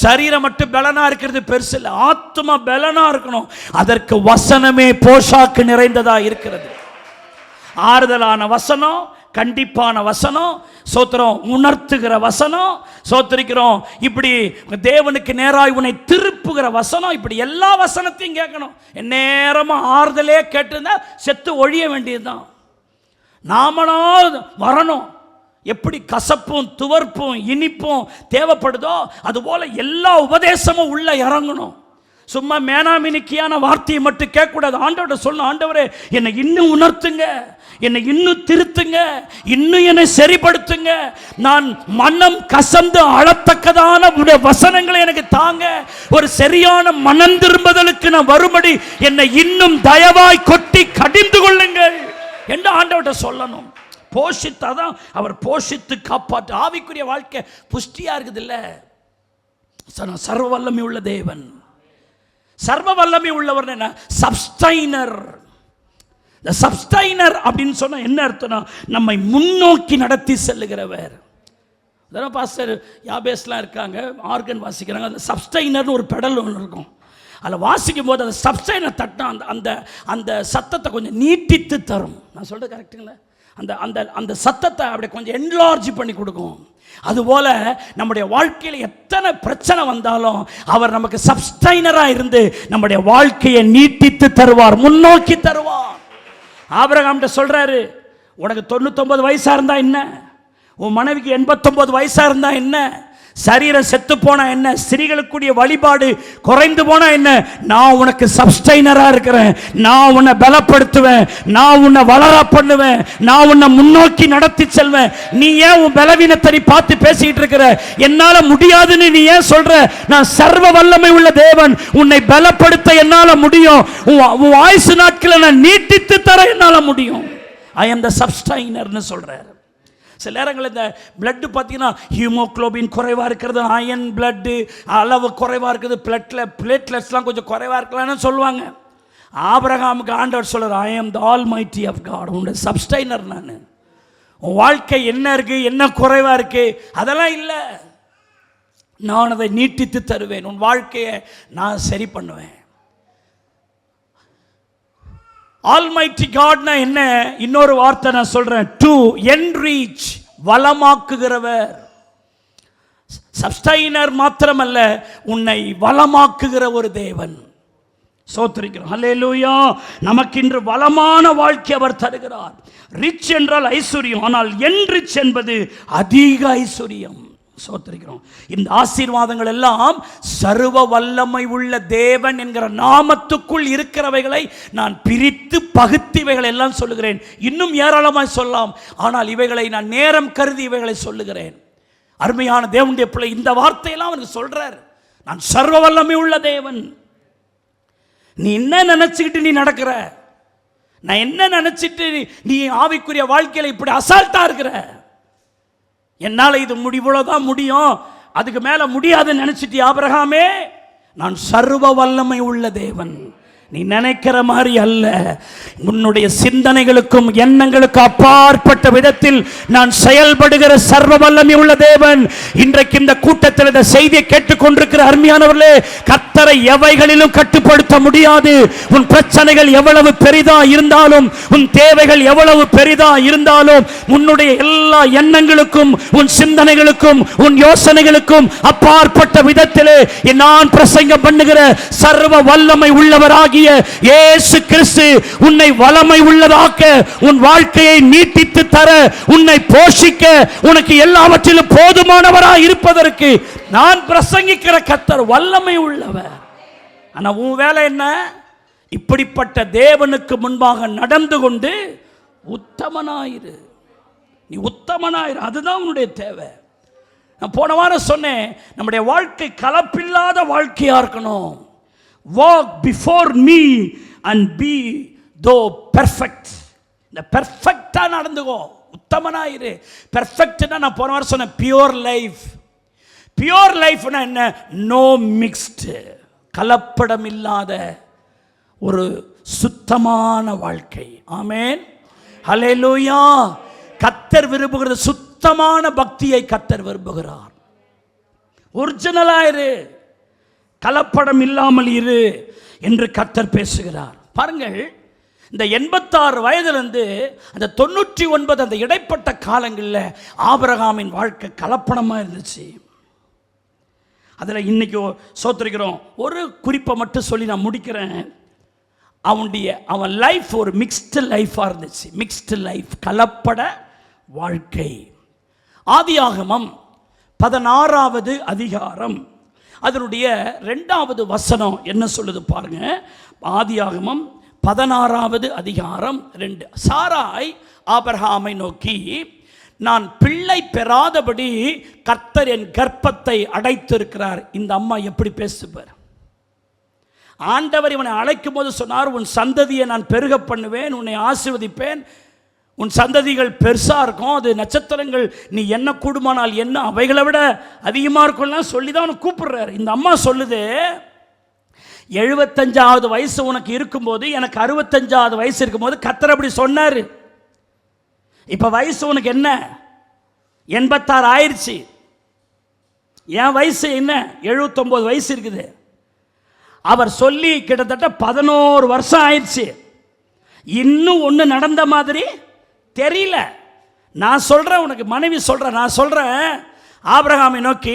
சரீரம் மட்டும் பலனா இருக்கிறது பெருசு இல்லை, ஆத்துமா பலனா இருக்கணும். அதற்கு வசனமே போஷாக்கு நிறைந்ததா இருக்கிறது. ஆறுதலான வசனம், கண்டிப்பான வசனம், சோத்திரம், உணர்த்துகிற வசனம், சோத்திரிக்கிறோம், இப்படி தேவனுக்கு நேராய் உன்னை திருப்புகிற வசனம், இப்படி எல்லா வசனத்தையும் கேட்கணும். நேரமா ஆறுதலே கேட்டிருந்தா செத்து ஒழிய வேண்டியதுதான். நாமனா வரணும். எப்படி கசப்பும் துவர்ப்பும் இனிப்பும் தேவைப்படுதோ அதுபோல எல்லா உபதேசமும் உள்ள இறங்கணும். சும்மா மேனாமினிக்கியான வார்த்தையை மட்டும் கேட்கக்கூடாது. ஆண்டவரை சொல்லணும், ஆண்டவரே என்னை இன்னும் உணர்த்துங்க, என்னை இன்னும் திருத்துங்க, இன்னும் என்னை சரிப்படுத்துங்க, நான் மனம் கசந்து அழத்தக்கதான உடைய வசனங்களை எனக்கு தாங்க, ஒரு சரியான மனம் திரும்புதலுக்கு நான் வரும்படி என்னை இன்னும் தயவாய் கொட்டி கடிந்து கொள்ளுங்கள் என்று ஆண்டவர்கிட்ட சொல்லணும். போஷித்தாதான் அவர் போஷித்து காப்பாற்று. ஆவிக்குரிய வாழ்க்கை புஷ்டியா இருக்குது இல்ல. சர்வ வல்லமை உள்ள தேவன், சர்வ வல்லமை உள்ளவர் என்ன? சப்ஸ்டைனர். இந்த சப்ஸ்டைனர் அப்படின்னு சொன்னா என்ன அர்த்தம்னா, நம்மை முன்னோக்கி நடத்தி செல்லுகிறவர். அதான் பாஸ்டர் யாபேஸ்லாம் இருக்காங்க, ஆர்கன் வாசிக்கிறாங்க. அந்த சப்ஸ்டைனர்னு ஒரு பெடல் ஒன்று இருக்கும். அதில் வாசிக்கும் போது அந்த சப்ஸ்டைனர் தட்டினா அந்த அந்த சத்தத்தை கொஞ்சம் நீட்டித்து தரும். நான் சொல்கிறது கரெக்டுங்களா? அந்த அந்த அந்த சத்தத்தை அப்படி கொஞ்சம் என்லார்ஜ் பண்ணி கொடுக்கும். அதுபோல நம்முடைய வாழ்க்கையில் எத்தனை பிரச்சனை வந்தாலும் அவர் நமக்கு சப்ஸ்டைனராக இருந்து நம்முடைய வாழ்க்கையை நீட்டித்து தருவார், முன்னோக்கி தருவார். ஆபிரகாம்கிட்ட சொல்றாரு, உனக்கு 99 வயசா இருந்தா என்ன, உன் மனைவிக்கு 89 வயசா இருந்தா என்ன, சரீரம் செத்து போனா என்ன, ஸ்திரீகளுக்குரிய வழிபாடு குறைந்து போனா என்ன, நான் உனக்கு சப்ஸ்டைனரா இருக்கிறேன், நான் உன்னை பலப்படுத்துவேன், நான் உன்னை வளர பண்ணுவேன், நான் உன்னை முன்னோக்கி நடத்தி செல்வேன். நீ ஏன் உன் பலவீனத்தை பார்த்து பேசிட்டு இருக்கிற? என்னால முடியாதுன்னு நீ ஏன் சொல்ற? நான் சர்வ வல்லமை உள்ள தேவன், உன்னை பலப்படுத்த என்னால முடியும், உன் ஆயுசு நாட்களை நான் நீட்டித்து தர என்னால முடியும். ஐ எம் த சப்ஸ்டைனர்னு சொல்றாரு. சில நேரங்கள் இந்த பிளட்டு பார்த்தீங்கன்னா ஹீமோக்ளோபின் குறைவாக இருக்கிறது, அயன் பிளட்டு அளவு குறைவாக இருக்குது, பிளேட்லெட்ஸ்லாம் கொஞ்சம் குறைவாக இருக்கலாம்னு சொல்லுவாங்க. ஆபிரகாமுக்கு ஆண்டவர் சொல்கிறார், I am the almighty of God, உன்னோட சப்ஸ்டைனர் நான். உன் வாழ்க்கை என்ன இருக்குது, என்ன குறைவாக இருக்குது, அதெல்லாம் இல்லை, நான் அதை நீட்டித்து தருவேன், உன் வாழ்க்கையை நான் சரி பண்ணுவேன். ஆல்மைட்டி காட்னா என்ன? இன்னொரு வார்த்தை நான் சொல்றேன், டு என்ரீச், வளமாக்குகிறவர். சப்ஸ்டைனர் மாத்திரமல்ல, உன்னை வளமாக்குகிற ஒரு தேவன். சோத்திரிக்கிறோம், ஹல்லேலூயா. நமக்கு இன்று வளமான வாழ்க்கை அவர் தருகிறார். ரிச் என்றால் ஐஸ்வர்யம், ஆனால் என்ரிச் என்பது அதிக ஐஸ்வர்யம். சோத்திரிக்கிறோம். இந்த ஆசீர்வாதங்கள் எல்லாம் சர்வ வல்லமை உள்ள தேவன் என்கிற நாமத்துக்குள் இருக்கிறவைகளை நான் பிரித்து பகுத்து இவைகளை எல்லாம் சொல்லுகிறேன். இன்னும் ஏராளமாய் சொல்லலாம், ஆனால் இவைகளை நான் நேரம் கருதி இவைகளை சொல்லுகிறேன். அருமையான தேவனுடைய பிள்ளை, இந்த வார்த்தையெல்லாம் அவனுக்கு சொல்றார், நான் சர்வ வல்லமை உள்ள தேவன். நீ என்ன நினைச்சுக்கிட்டு நீ நடக்கிற? நான் என்ன நினைச்சிட்டு நீ ஆவிக்குரிய வாழ்க்கையில இப்படி அசால்ட்டா இருக்கிற? என்னால் இது இவ்வளவுதான் முடியும், அதுக்கு மேல முடியாதுன்னு நினைச்சிட்டு ஆபிரகாமே, நான் சர்வ வல்லமை உள்ள தேவன், நீ நினைக்கிற மாதிரி அல்ல. உன்னுடைய சிந்தனைகளுக்கும் எண்ணங்களுக்கும் அப்பாற்பட்ட விதத்தில் நான் செயல்படுகிற சர்வ வல்லமை உள்ள தேவன். இன்றைக்கு இந்த கூட்டத்தில் இந்த செய்தியை கேட்டுக்கொண்டிருக்கிற அருமையானவர்களே, கர்த்தரை எவைகளிலும் கட்டுப்படுத்த முடியாது. உன் பிரச்சனைகள் எவ்வளவு பெரிதா இருந்தாலும், உன் தேவைகள் எவ்வளவு பெரிதா இருந்தாலும், உன்னுடைய எல்லா எண்ணங்களுக்கும் உன் சிந்தனைகளுக்கும் உன் யோசனைகளுக்கும் அப்பாற்பட்ட விதத்திலே நான் பிரசங்கம் பண்ணுகிற சர்வ வல்லமை உள்ளவராகி இயேசு கிறிஸ்து உன்னை வல்லமை உள்ளதாக்க, உன் வாழ்க்கையை நீட்டித்து தர, உன்னை போஷிக்க, உனக்கு எல்லாவற்றிலும் போதுமானவராய் இருப்பதற்கு நான் பிரசங்கிக்கிற கர்த்தர் வல்லமை உள்ளவர். ஆனா உன் வேலை என்ன? இப்படிப்பட்ட தேவனுக்கு முன்பாக நடந்து கொண்டு உத்தமனாயிரு. நீ உத்தமனாயிரு, அதுதான் உன்னுடைய தேவை. நான் போன வாரம் சொன்னேன், நம்முடைய வாழ்க்கை கலப்பில்லாத வாழ்க்கையா இருக்கணும். Walk before me and be though perfect. இந்த பெர்ஃபெக்டா நடந்துக்கோ, உத்தமனாயிரு. பெர்ஃபெக்ட்னா நான் போன வாரம் சொன்னேன் பியூர் லைஃப். பியூர் லைஃப்னா என்ன? நோ மிக்ஸ்ட், கலப்படம் இல்லாத ஒரு சுத்தமான வாழ்க்கை. ஆமென், ஹல்லேலூயா. கர்த்தர் விரும்புகிறது சுத்தமான பக்தியை கர்த்தர் விரும்புகிறார். ஒரிஜினலாயிரு, கலப்படம் இல்லாமல் இரு என்று கர்த்தர் பேசுகிறார். பாருங்கள், இந்த 86 வயதிலிருந்து அந்த 99 அந்த இடைப்பட்ட காலங்களில் ஆபிரகாமின் வாழ்க்கை கலப்படமாக இருந்துச்சு. அதில் இன்னைக்கு சோத்திருக்கிறோம். ஒரு குறிப்பை மட்டும் சொல்லி நான் முடிக்கிறேன். அவன் லைஃப் ஒரு மிக்ஸ்டு லைஃபாக இருந்துச்சு. மிக்ஸ்டு லைஃப், கலப்பட வாழ்க்கை. ஆதியாகமம் 16வது அதிகாரம் அதனுடைய 2வது வசனம் என்ன சொல்லுது பாருங்க. ஆதியாகமம் 16வது அதிகாரம் 2. சாராய் ஆபிரகாமை நோக்கி, நான் பிள்ளை பெறாதபடி கர்த்தர் என் கர்ப்பத்தை அடைத்திருக்கிறார். இந்த அம்மா எப்படி பேசுவார்? ஆண்டவர் இவனை அழைக்கும் போது சொன்னார், உன் சந்ததியை நான் பெருக பண்ணுவேன், உன்னை ஆசீர்வதிப்பேன், உன் சந்ததிகள் பெருசா இருக்கும், அது நட்சத்திரங்கள், நீ என்ன கூடுமானால் என்ன அவைகளை விட அதிகமாக இருக்கும்லாம் சொல்லி தான் அவனை கூப்பிடுறாரு. இந்த அம்மா சொல்லுது, 75வது வயசு உனக்கு இருக்கும்போது எனக்கு 65வது வயசு இருக்கும்போது கர்த்தர் அப்படி சொன்னார். இப்போ வயசு உனக்கு என்ன? 86 ஆயிடுச்சு. என் வயசு என்ன? 79 வயசு இருக்குது. அவர் சொல்லி கிட்டத்தட்ட 11 வருஷம் ஆயிடுச்சு. இன்னும் ஒன்று நடந்த மாதிரி தெரியல. நான் சொல்கிறேன், உனக்கு மனைவி சொல்கிறேன், நான் சொல்கிறேன், ஆபிரகாமை நோக்கி,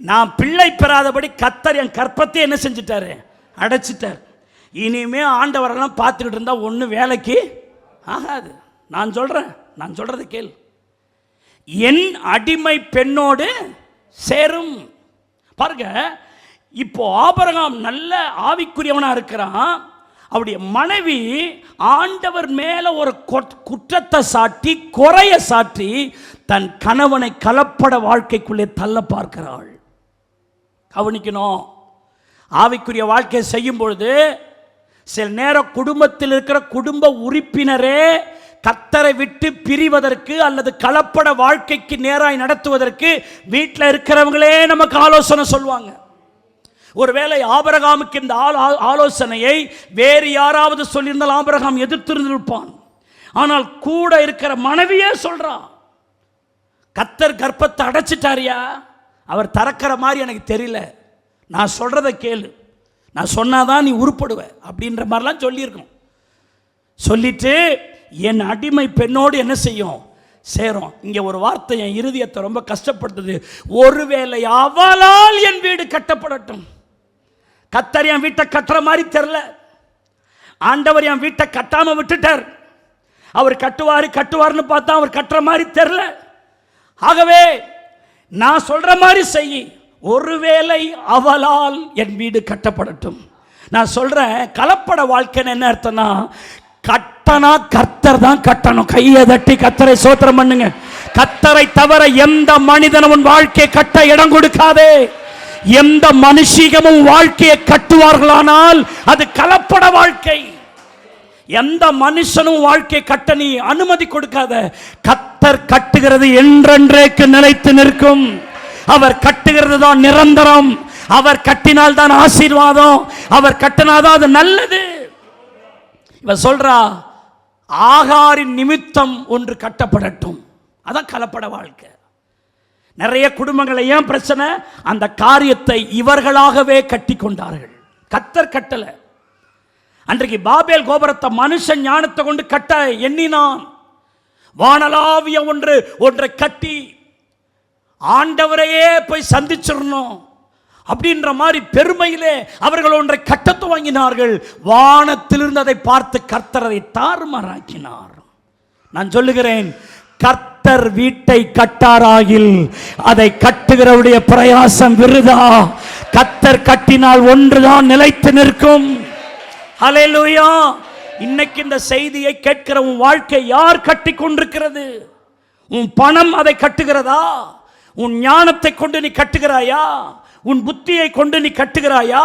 நான் பிள்ளை பெறாதபடி கர்த்தர் என் கர்ப்பத்தை என்ன செஞ்சிட்டாரு? அடைச்சிட்டார். இனிமே ஆண்டவரெல்லாம் பார்த்துக்கிட்டு இருந்தால் ஒன்றும் வேலைக்கு ஆகாது. நான் சொல்கிறத கேள். என் அடிமை பெண்ணோடு சேரும். பாருங்க, இப்போ ஆபிரகாம் நல்ல ஆவிக்குரியவனாக இருக்கிறான். அவருடைய மனைவி ஆண்டவர் மேல ஒரு குற்றத்தை சாட்டி, குறைய சாட்டி, தன் கணவனை கலப்பட வாழ்க்கைக்குள்ளே தள்ள பார்க்கிறாள். கவனிக்கணும், ஆவிக்குரிய வாழ்க்கை செய்யும் பொழுது சில நேரம் குடும்பத்தில் இருக்கிற குடும்ப உறுப்பினரே கர்த்தரை விட்டு பிரிவதற்கு அல்லது கலப்பட வாழ்க்கைக்கு நேராய் நடத்துவதற்கு வீட்டில் இருக்கிறவங்களே நமக்கு ஆலோசனை சொல்லுவாங்க. ஒருவேளை ஆபிரகாமுக்கு இந்த ஆலோசனையை வேறு யாராவது சொல்லியிருந்தால் ஆபிரகாம் எதிர்த்திருந்திருப்பான். ஆனால் கூட இருக்கிற மனைவியே சொல்றான், கர்த்தர் கர்ப்பத்தை அடைச்சிட்டாரியா, அவர் திறக்கிற மாதிரி எனக்கு தெரியல, நான் சொல்றத கேளு, நான் சொன்னாதான் நீ உருப்படுவ அப்படின்ற மாதிரிலாம் சொல்லியிருக்கோம். சொல்லிட்டு என் அடிமை பெண்ணோடு என்ன செய்யும்? சேரும். இங்க ஒரு வார்த்தை என் இருதயத்தை ரொம்ப கஷ்டப்படுத்துது. ஒருவேளை அவளால் என் வீடு கட்டப்படட்டும். கர்த்தர் என் வீட்டை கட்டுற மாதிரி தெரியல, ஆண்டவர் என் வீட்டை கட்டாம விட்டுட்டார். அவர் கட்டுவார்னு பார்த்தா அவர் கட்டுற மாதிரி தெரியல. ஆகவே நான் சொல்ற மாதிரி செய், ஒருவேளை அவளால் என் வீடு கட்டப்படட்டும். நான் சொல்றேன், கலப்பட வாழ்க்கைன்னு என்ன அர்த்தம்னா, கட்டனா கர்த்தர் தான் கட்டணும். கையை தட்டி கர்த்தரை சோத்திரம் பண்ணுங்க. கர்த்தரை தவிர எந்த மனிதனும் உன் வாழ்க்கையை கட்ட இடம் கொடுக்காதே. எந்த மனுஷிகமும் வாழ்க்கையை கட்டுவார்களானால் அது கலப்பட வாழ்க்கை. எந்த மனுஷனும் வாழ்க்கையை கட்ட நீ அனுமதி கொடுக்காத. கர்த்தர் கட்டுகிறது என்றென்றைக்கு நிலைத்து நிற்கும். அவர் கட்டுகிறது தான் நிரந்தரம். அவர் கட்டினால் தான் ஆசீர்வாதம். அவர் கட்டினாதான் அது நல்லது. இவ சொல்றா, ஆகாரின் நிமித்தம் ஒன்று கட்டப்படட்டும். அதான் கலப்பட வாழ்க்கை. நிறைய குடும்பங்களை ஏன் பிரச்சனை? அந்த காரியத்தை இவர்களாகவே கட்டி கொண்டார்கள். கர்த்தர் கட்டல. அன்றைக்கு பாபேல் கோபுரத்தை மனுஷன் ஞானத்தை கொண்டு கட்ட எண்ணினான். வானலாவிய ஒன்றை கட்டி ஆண்டவரையே போய் சந்திச்சிடணும் அப்படின்ற மாதிரி பெருமையிலே அவர்கள் ஒன்றை கட்ட துவங்கினார்கள். வானத்திலிருந்து அதை பார்த்து கர்த்தர் அதை தாறுமாறாக்கினார். நான் சொல்லுகிறேன், கர்த்தர் வீட்டை கட்டாராகில் அதை கட்டுகிறவருடைய பிரயாசம் விருதா. கர்த்தர் கட்டினால் ஒன்றுதான் நிலைத்து நிற்கும். ஹல்லேலூயா. இன்னைக்கு இந்த செய்தியை கேட்கிற உன் வாழ்க்கை யார் கட்டி கொண்டிருக்கிறது? உன் பணம் அதை கட்டுகிறதா? உன் ஞானத்தை கொண்டு நீ கட்டுகிறாயா? உன் புத்தியை கொண்டு நீ கட்டுகிறாயா?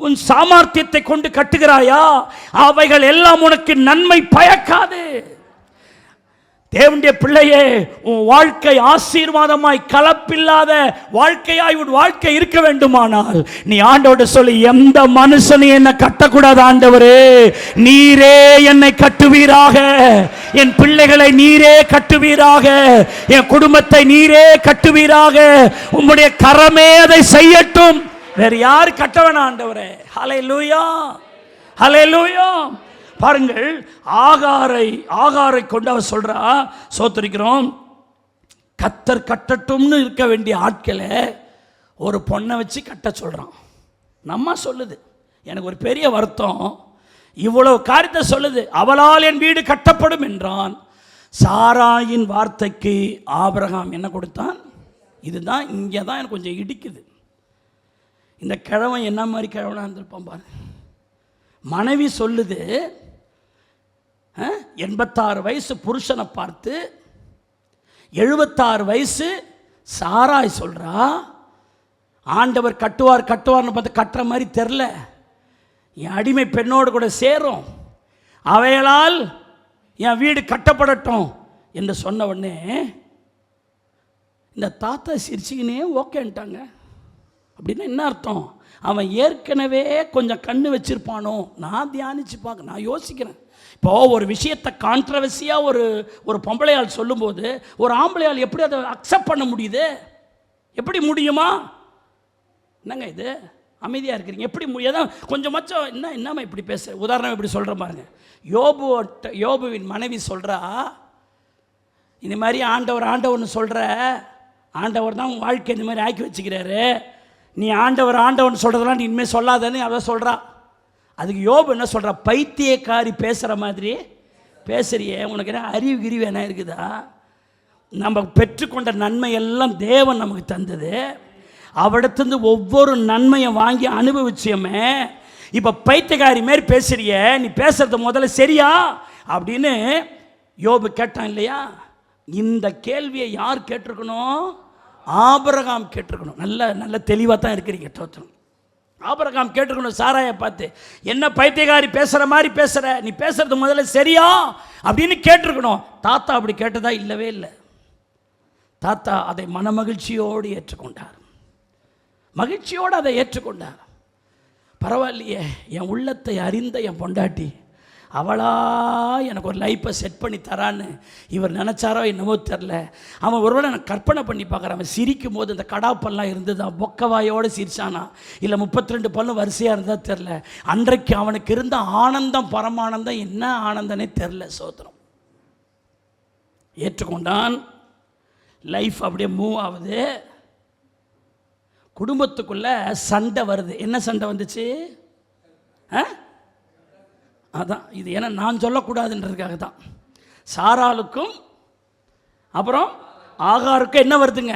உன் சாமர்த்தியத்தை கொண்டு கட்டுகிறாயா? அவைகள் எல்லாம் உனக்கு நன்மை பயக்காது. தேவனுடைய பிள்ளையே, உன் வாழ்க்கை ஆசீர்வாதமாய் கலப்பில்லாத வாழ்க்கையாய் உன் வாழ்க்கை இருக்க வேண்டுமானால் நீ ஆண்டவரோடு சொல்லி, எந்த மனுஷனையும் என்னை கட்டக்கூடாது ஆண்டவரே, நீரே என்னை கட்டுவீராக, என் பிள்ளைகளை நீரே கட்டுவீராக, என் குடும்பத்தை நீரே கட்டுவீராக, உம்முடைய கரமே அதை செய்யட்டும். வேற யாரு கட்ட வேணாம் ஆண்டவரே. ஹல்லேலூயா, ஹல்லேலூயா. பாருங்கள், ஆகாரை கொண்டு அவர் சொல்றா, சோத்தரிக்கிறோம், கர்த்தர் கட்டட்டும்னு இருக்க வேண்டிய ஆட்களை ஒரு பொண்ணை வச்சு கட்ட சொல்றான். நம்ம சொல்லுது, எனக்கு ஒரு பெரிய வருத்தம், இவ்வளவு காரியத்தை சொல்லுது, அவளால் என் வீடு கட்டப்படும் என்றான். சாராயின் வார்த்தைக்கு ஆபிரகாம் என்ன கொடுத்தான்? இதுதான், இங்கே தான் எனக்கு கொஞ்சம் இடிக்குது. இந்த கிழவன் என்ன மாதிரி கிழவனா இருந்திருப்பான் பாரு. மனைவி சொல்லுது, 86 வயசு புருஷனை பார்த்து 76 வயசு சாராய் சொல்றா, ஆண்டவர் கட்டுவார்னு பார்த்து கட்டுற மாதிரி தெரில, என் அடிமை பெண்ணோடு கூட சேரும், அவைகளால் என் வீடு கட்டப்படட்டும் என்று சொன்ன உடனே இந்த தாத்தா சிரிச்சுக்கினே ஓகேன்ட்டாங்க. அப்படின்னா என்ன அர்த்தம்? அவன் ஏற்கனவே கொஞ்சம் கண்ணு வச்சிருப்பானோ. நான் தியானிச்சு பார்க்க, நான் யோசிக்கிறேன், இப்போ ஒரு விஷயத்தை கான்ட்ரவர்சியாக ஒரு பொம்பளையால் சொல்லும்போது ஒரு ஆம்பளையால் எப்படி அதை அக்செப்ட் பண்ண முடியுது? எப்படி முடியுமா? என்னங்க இது அமைதியாக இருக்கிறீங்க, எப்படி முடியாதான்? கொஞ்சமாச்சும் என்னம்மா இப்படி பேச? உதாரணம் இப்படி சொல்கிற பாருங்க. யோபுவின் மனைவி சொல்கிறா, இந்த மாதிரி ஆண்டவர்னு சொல்கிற, ஆண்டவர் தான் உன் வாழ்க்கை இந்த மாதிரி ஆக்கி வச்சுக்கிறாரு, நீ ஆண்டவன் சொல்கிறதெல்லாம் நீ இனிமேல் சொல்லாதன்னு அவ சொல்கிறா. அதுக்கு யோபு என்ன சொல்கிறா? பைத்தியக்காரி பேசுகிற மாதிரி பேசுறியே, உனக்கு என்ன அறிவு கிரிவு என்ன இருக்குதா? நம்ம பெற்றுக்கொண்ட நன்மை எல்லாம் தேவன் நமக்கு தந்தது, அவடத்துலேருந்து ஒவ்வொரு நன்மையை வாங்கி அனுபவிச்சியமே, இப்போ பைத்தியக்காரி மாரி பேசுறிய, நீ பேசுறது முதல்ல சரியா அப்படின்னு யோபு கேட்டான் இல்லையா? இந்த கேள்வியை யார் கேட்டிருக்கணும்? ஆபிரகாம் கேட்டிருக்கணும். நல்ல தெளிவாக தான் இருக்கிறீங்க. தோற்றம் ஆபிரகாம் கேட்டிருக்கணும். சாராயை பார்த்து, என்ன பைத்தியக்காரி பேசுகிற மாதிரி பேசுகிற, நீ பேசுறது முதல்ல சரியா அப்படின்னு கேட்டிருக்கணும். தாத்தா அப்படி கேட்டதா? இல்லவே இல்லை. தாத்தா அதை மனமகிழ்ச்சியோடு ஏற்றுக்கொண்டார். மகிழ்ச்சியோடு அதை ஏற்றுக்கொண்டார். பரவாயில்லையே, என் உள்ளத்தை அறிந்த என் பொண்டாட்டி அவளா எனக்கு ஒரு லைஃப்பை செட் பண்ணி தரான்னு இவர் நினச்சாரோ என்னவோ தெரில. அவன் ஒருவேளை நான் கற்பனை பண்ணி பார்க்குறான். அவன் சிரிக்கும் போது இந்த கடாப்பெல்லாம் இருந்ததா, பொக்கவாயோடு சிரிச்சானா, இல்லை 32 பல்லும் வரிசையாக இருந்தால் தெரில. அன்றைக்கு அவனுக்கு இருந்த ஆனந்தம், பரமானந்தம் என்ன ஆனந்தனே தெரில. சோத்திரம். ஏற்றுக்கொண்டான். லைஃப் அப்படியே மூவ் ஆகுது. குடும்பத்துக்குள்ள சண்டை வருது. என்ன சண்டை வந்துச்சு? அதான் இது. ஏன்னா நான் சொல்லக்கூடாதுன்றதுக்காக தான். சாராளுக்கும் அப்புறம் ஆகாருக்கும் என்ன வருதுங்க?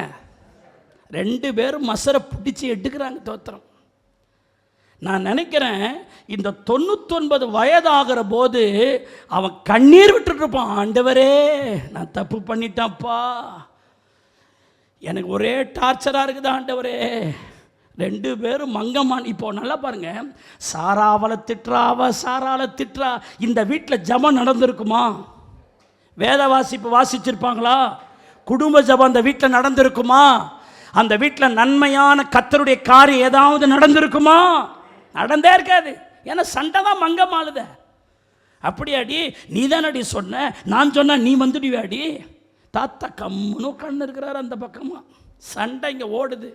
2 பேரும் மசரை பிடிச்சி எடுக்கிறாங்க. தோத்திரம். நான் நினைக்கிறேன் இந்த 99 வயதாகிற போது அவன் கண்ணீர் விட்டுட்டு இருப்பான். ஆண்டவரே, நான் தப்பு பண்ணிட்டான்ப்பா, எனக்கு ஒரே டார்ச்சராக இருக்குது ஆண்டவரே. 2 பேரும் மங்கம்மான். இப்போ நல்லா பாருங்க, சாராவளை திட்டுறா, சாராளை திட்டுறா. இந்த வீட்டில் ஜபம் நடந்திருக்குமா? வேத வாசிப்பு வாசிச்சிருப்பாங்களா? குடும்ப ஜபம் அந்த வீட்டில் நடந்திருக்குமா? அந்த வீட்டில் நன்மையான கர்த்தருடைய காரியம் ஏதாவது நடந்திருக்குமா? நடந்தே இருக்காது. ஏன்னா சண்டை தான் மங்கமாளுத. அப்படியாடி நீ தானடி சொன்ன, நான் சொன்ன நீ வந்துடுவியாடி. தாத்தா கம்முன்னு உட்கார்ந்து இருக்கிறார் அந்த பக்கமாக. சண்டை இங்கே ஓடுது.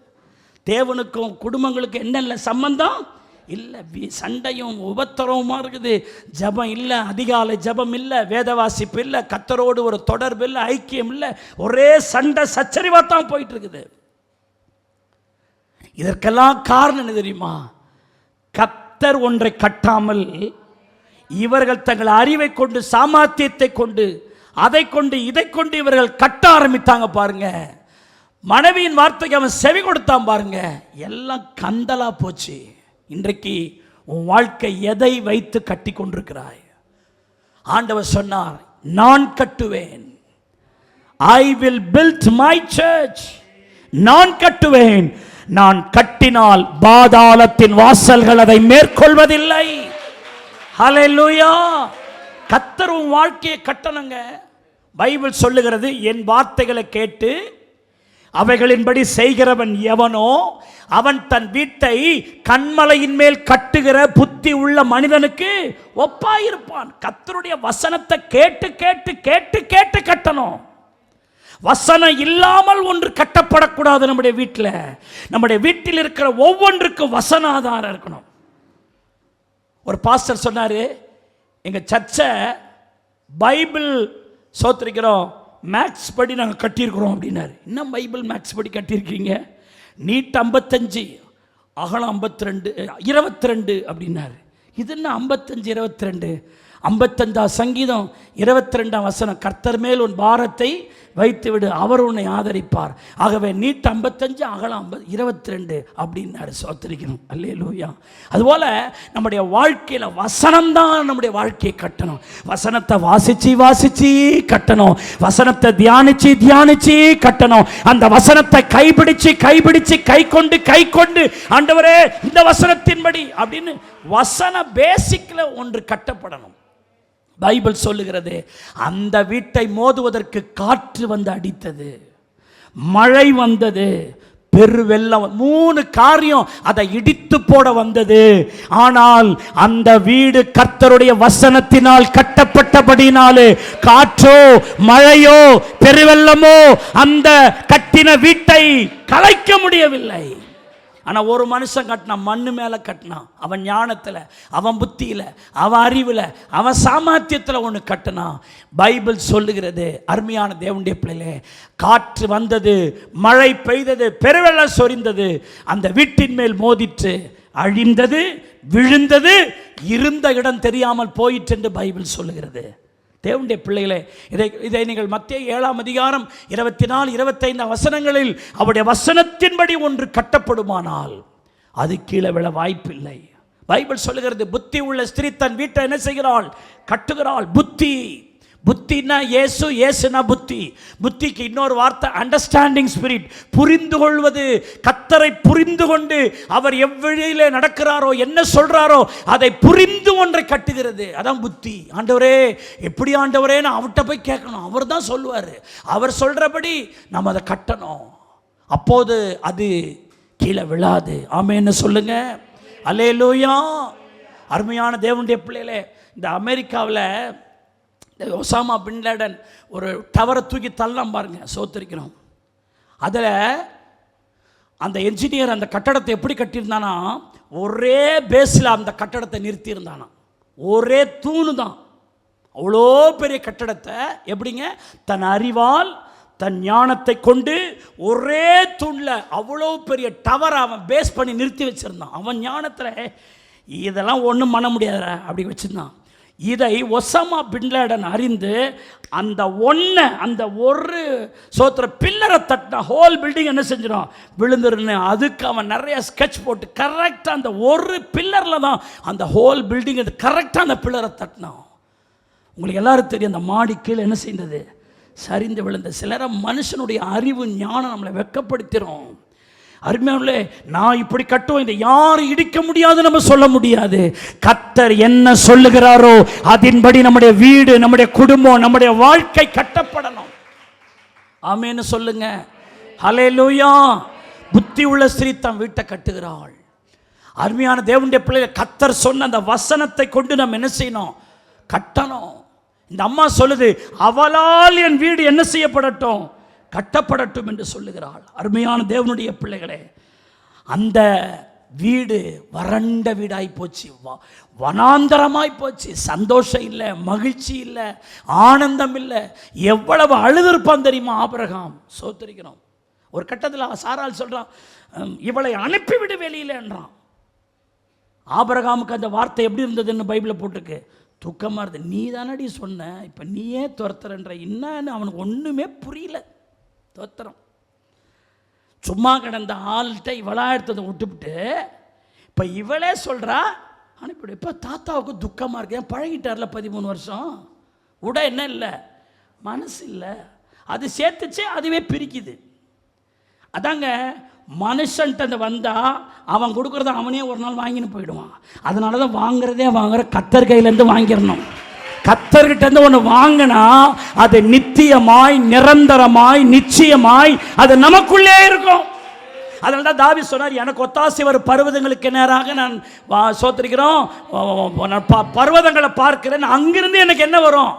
தேவனுக்கும் குடும்பங்களுக்கும் என்ன சம்பந்தம் இல்லை, சண்டையும் உபத்திரவுமா இருக்குது. ஜபம் இல்லை, அதிகாலை ஜபம் இல்லை, வேத வாசிப்பு இல்லை, கர்த்தரோடு ஒரு தொடர்பு இல்லை, ஐக்கியம் இல்லை, ஒரே சண்டை சச்சரிவாக தான் போயிட்டு இருக்குது. இதற்கெல்லாம் காரணம் என்ன தெரியுமா? கர்த்தர் ஒன்றை கட்டாமல் இவர்கள் தங்கள் அறிவை கொண்டு சாமர்த்தியத்தை கொண்டு அதை கொண்டு இதை கொண்டு இவர்கள் கட்ட ஆரம்பித்தாங்க பாருங்க. மனைவியின் வார்த்தைக்கு அவன் செவி கொடுத்தான் பாருங்க, எல்லாம் கந்தலா போச்சு. இன்றைக்கு உன் வாழ்க்கை எதை வைத்து கட்டி கொண்டிருக்கிறாய்? ஆண்டவர் சொன்னார், நான் கட்டுவேன். I will build my church. நான் கட்டுவேன். நான் கட்டினால் பாதாளத்தின் வாசல்கள் அதை மேற்கொள்வதில்லை. ஹல்லேலூயா. கர்த்தர் உன் வாழ்க்கையை கட்டணுங்க. பைபிள் சொல்லுகிறது, என் வார்த்தைகளை கேட்டு அவைகளின்படி செய்கிறவன் எவனோ அவன் தன் வீட்டை கன்மலையின் மேல் கட்டுகிற புத்தி உள்ள மனிதனுக்கு ஒப்பாயிருப்பான். கர்த்தருடைய வசனத்தை கேட்டு கேட்டு கேட்டு கேட்டு கட்டணும். வசனம் இல்லாமல் ஒன்று கட்டப்படக்கூடாது. நம்முடைய வீட்டில், நம்முடைய வீட்டில் இருக்கிற ஒவ்வொன்றுக்கும் வசன ஆதாரம் இருக்கணும். ஒரு பாஸ்டர் சொன்னார், எங்கள் சர்ச்சை பைபிள் சோத்திரிக்கிறோம், மேக்ஸ் படி நாங்கள் கட்டியிருக்கிறோம் அப்படின்னாரு. இன்னும் பைபிள் மேக்ஸ் படி கட்டியிருக்கீங்க? நீட் 55, அகலம் 52, 22 அப்படின்னாரு. இது என்ன 55 22? 55 சங்கீதம் 22 வசனம், கர்த்தர் மேல் உன் பாரத்தை வைத்து விடு, அவர் உன்னை ஆதரிப்பார். ஆகவே நீட் 55, அகலம் 22 அப்படின்னாரு. சோத்திரிக்கணும். அல்லேலூயா. அதுபோல நம்முடைய வாழ்க்கையில் வசனம் தான் நம்முடைய வாழ்க்கையை கட்டணும். வசனத்தை வாசிச்சு வாசிச்சு கட்டணும். வசனத்தை தியானிச்சு தியானிச்சு கட்டணும். அந்த வசனத்தை கைப்பிடிச்சு கைப்பிடிச்சு கை கொண்டு ஆண்டவரே இந்த வசனத்தின்படி அப்படின்னு வசன பேசிக்ல ஒன்று கட்டப்படணும். பைபிள் சொல்லுகிறது, அந்த வீட்டை மோதுவதற்கு காற்று வந்து அடித்தது, மழை வந்தது, பெருவெள்ளம், 3 காரியம் அதை இடித்து போட வந்தது. ஆனால் அந்த வீடு கர்த்தருடைய வசனத்தினால் கட்டப்பட்டபடினாலே காற்றோ மழையோ பெருவெள்ளமோ அந்த கட்டின வீட்டை கலைக்க முடியவில்லை. ஆனால் ஒரு மனுஷன் கட்டினான், மண்ணு மேலே கட்டினான். அவன் ஞானத்தில், அவன் புத்தியில், அவன் அறிவில், அவன் சாமர்த்தியத்தில் ஒன்று கட்டினான். பைபிள் சொல்லுகிறது, அருமையான தேவனுடைய பிள்ளைகளே, காற்று வந்தது, மழை பெய்தது, பெருவெள்ளம் சொரிந்தது, அந்த வீட்டின் மேல் மோதிற்று, அழிந்தது, விழுந்தது, இருந்த இடம் தெரியாமல் போயிற்று என்று பைபிள் சொல்லுகிறது. தேவனுடைய பிள்ளைகளே, இதை நீங்கள் மத்தேயு 7 அதிகாரம் 24 25 வசனங்களில் அவருடைய வசனத்தின்படி ஒன்று கட்டப்படுமானால் அது கீழே விழ வாய்ப்பில்லை. பைபிள் சொல்லுகிறது, புத்தி உள்ள ஸ்திரீ தன் வீட்டை என்ன செய்கிறாள்? கட்டுகிறாள். புத்தி, புத்தினா இயேசு, இயேசுனா புத்தி. புத்திக்கு இன்னொரு வார்த்தை அண்டர்ஸ்டாண்டிங் ஸ்பிரிட், புரிந்து கொள்வது. கர்த்தரை புரிந்து கொண்டு அவர் எவ்வழியிலே நடக்கிறாரோ, என்ன சொல்றாரோ அதை புரிந்து ஒன்றை கட்டுகிறது. அதான் புத்தி. ஆண்டவரே எப்படி ஆண்டவரேன்னு அவர்கிட்ட போய் கேட்கணும். அவர் தான் சொல்லுவார். அவர் சொல்றபடி நம்ம அதை கட்டணும். அப்போது அது கீழே விழாது. ஆமென்னு சொல்லுங்க. அல்லேலூயா. அருமையான தேவனுடைய பிள்ளைகளே, இந்த அமெரிக்காவில் ஒசாமா பின் லேடன் ஒரு டவரை தூக்கி தள்ளலாம் பாருங்க. சோத்திருக்கிறோம். அதில் அந்த என்ஜினியர் அந்த கட்டடத்தை எப்படி கட்டியிருந்தானா, ஒரே பேஸில் அந்த கட்டடத்தை நிறுத்தியிருந்தானா. ஒரே தூணு தான். அவ்வளோ பெரிய கட்டடத்தை எப்படிங்க தன் அறிவால் தன் ஞானத்தை கொண்டு ஒரே தூணில் அவ்வளோ பெரிய டவர் அவன் பேஸ் பண்ணி நிறுத்தி வச்சுருந்தான். அவன் ஞானத்தில் இதெல்லாம் ஒன்றும் பண்ண முடியாத அப்படி வச்சுருந்தான். இதை ஒசாமா பின் லேடன் அறிந்து அந்த ஒரு சோத்திர பில்லரை தட்டினா ஹோல் பில்டிங் என்ன செஞ்சிடும்? விழுந்துருன்னு. அதுக்கு அவன் நிறைய ஸ்கெட்ச் போட்டு கரெக்டாக அந்த ஒரு பில்லரில் தான் அந்த ஹோல் பில்டிங் கரெக்டாக அந்த பில்லரை தட்டினான். உங்களுக்கு எல்லாரும் தெரியும், அந்த மாடி கீழே என்ன செய்தது? சரிந்து விழுந்த. சிலரை மனுஷனுடைய அறிவு ஞானம் நம்மளை வெட்கப்படுத்திடும். அருமையானே, நான் இப்படி கட்டுவேன், இதை யாரும் இடிக்க முடியாது நம்ம சொல்ல முடியாது. கர்த்தர் என்ன சொல்லுகிறாரோ அதன்படி நம்முடைய வீடு, நம்முடைய குடும்பம், நம்முடைய வாழ்க்கை கட்டப்படணும். ஆமென்னு சொல்லுங்க. ஹல்லேலூயா. புத்தி உள்ள ஸ்திரீ தன் வீட்டை கட்டுகிறாள். அருமையான தேவனுடைய பிள்ளைகள், கர்த்தர் சொன்ன அந்த வசனத்தை கொண்டு நம்ம என்ன செய்யணும்? கட்டணும். இந்த அம்மா சொல்லுது, அவளால் என் வீடு என்ன செய்யப்படட்டும், கட்டப்படட்டும் என்று சொல்லுகிறாள். அருமையான தேவனுடைய பிள்ளைகளே, அந்த வீடு வறண்ட வீடாய் போச்சு, வனாந்தரமாய் போச்சு. சந்தோஷம் இல்லை, மகிழ்ச்சி இல்லை, ஆனந்தம் இல்லை. எவ்வளவு அழுதிருப்பான் தெரியுமா ஆபிரகாம். சோத்தரிக்கிறோம். ஒரு கட்டத்தில் சாரால் சொல்றான், இவளை அனுப்பிவிடு வெளியில என்றான். ஆபிரகாமுக்கு அந்த வார்த்தை எப்படி இருந்ததுன்னு பைபிளில் போட்டுருக்கு. துக்கமாக இருந்தது. நீ தானடி சொன்ன, இப்போ நீயே துரத்துறன்ற. என்னன்னு அவனுக்கு ஒன்றுமே புரியல. துரத்துறோம். சும்மா கிடந்த ஆள்கிட்ட இவளா எடுத்ததை விட்டுவிட்டு இப்போ இவளே சொல்கிறா அனுப்பிவிடு. இப்போ தாத்தாவுக்கு துக்கமாக இருக்கு. ஏன் பழகிட்டார்ல 13 வருஷம். உட என்ன இல்லை, மனசு இல்லை. அது சேர்த்துச்சு, அதுவே பிரிக்குது. அதாங்க மனுஷன்ட்டு வந்தா அவன் கொடுக்குறத அவனே ஒரு நாள் வாங்கின்னு போயிடுவான். அதனால தான் வாங்குற கத்தர் கையிலேருந்து வாங்கிடணும். கத்தர்கிட்ட ஒன்று வாங்கினா அது நித்தியமாய், நிரந்தரமாய், நிச்சயமாய் அது நமக்குள்ளே இருக்கும். அதனால தான் தாவீது சொன்னார், எனக்கு ஒத்தாசை வரும் பர்வதங்களுக்கு நேராக நான் சோத்திரிக்கிறோம், பர்வதங்களை பார்க்கிறேன், அங்கிருந்து எனக்கு என்ன வரும்,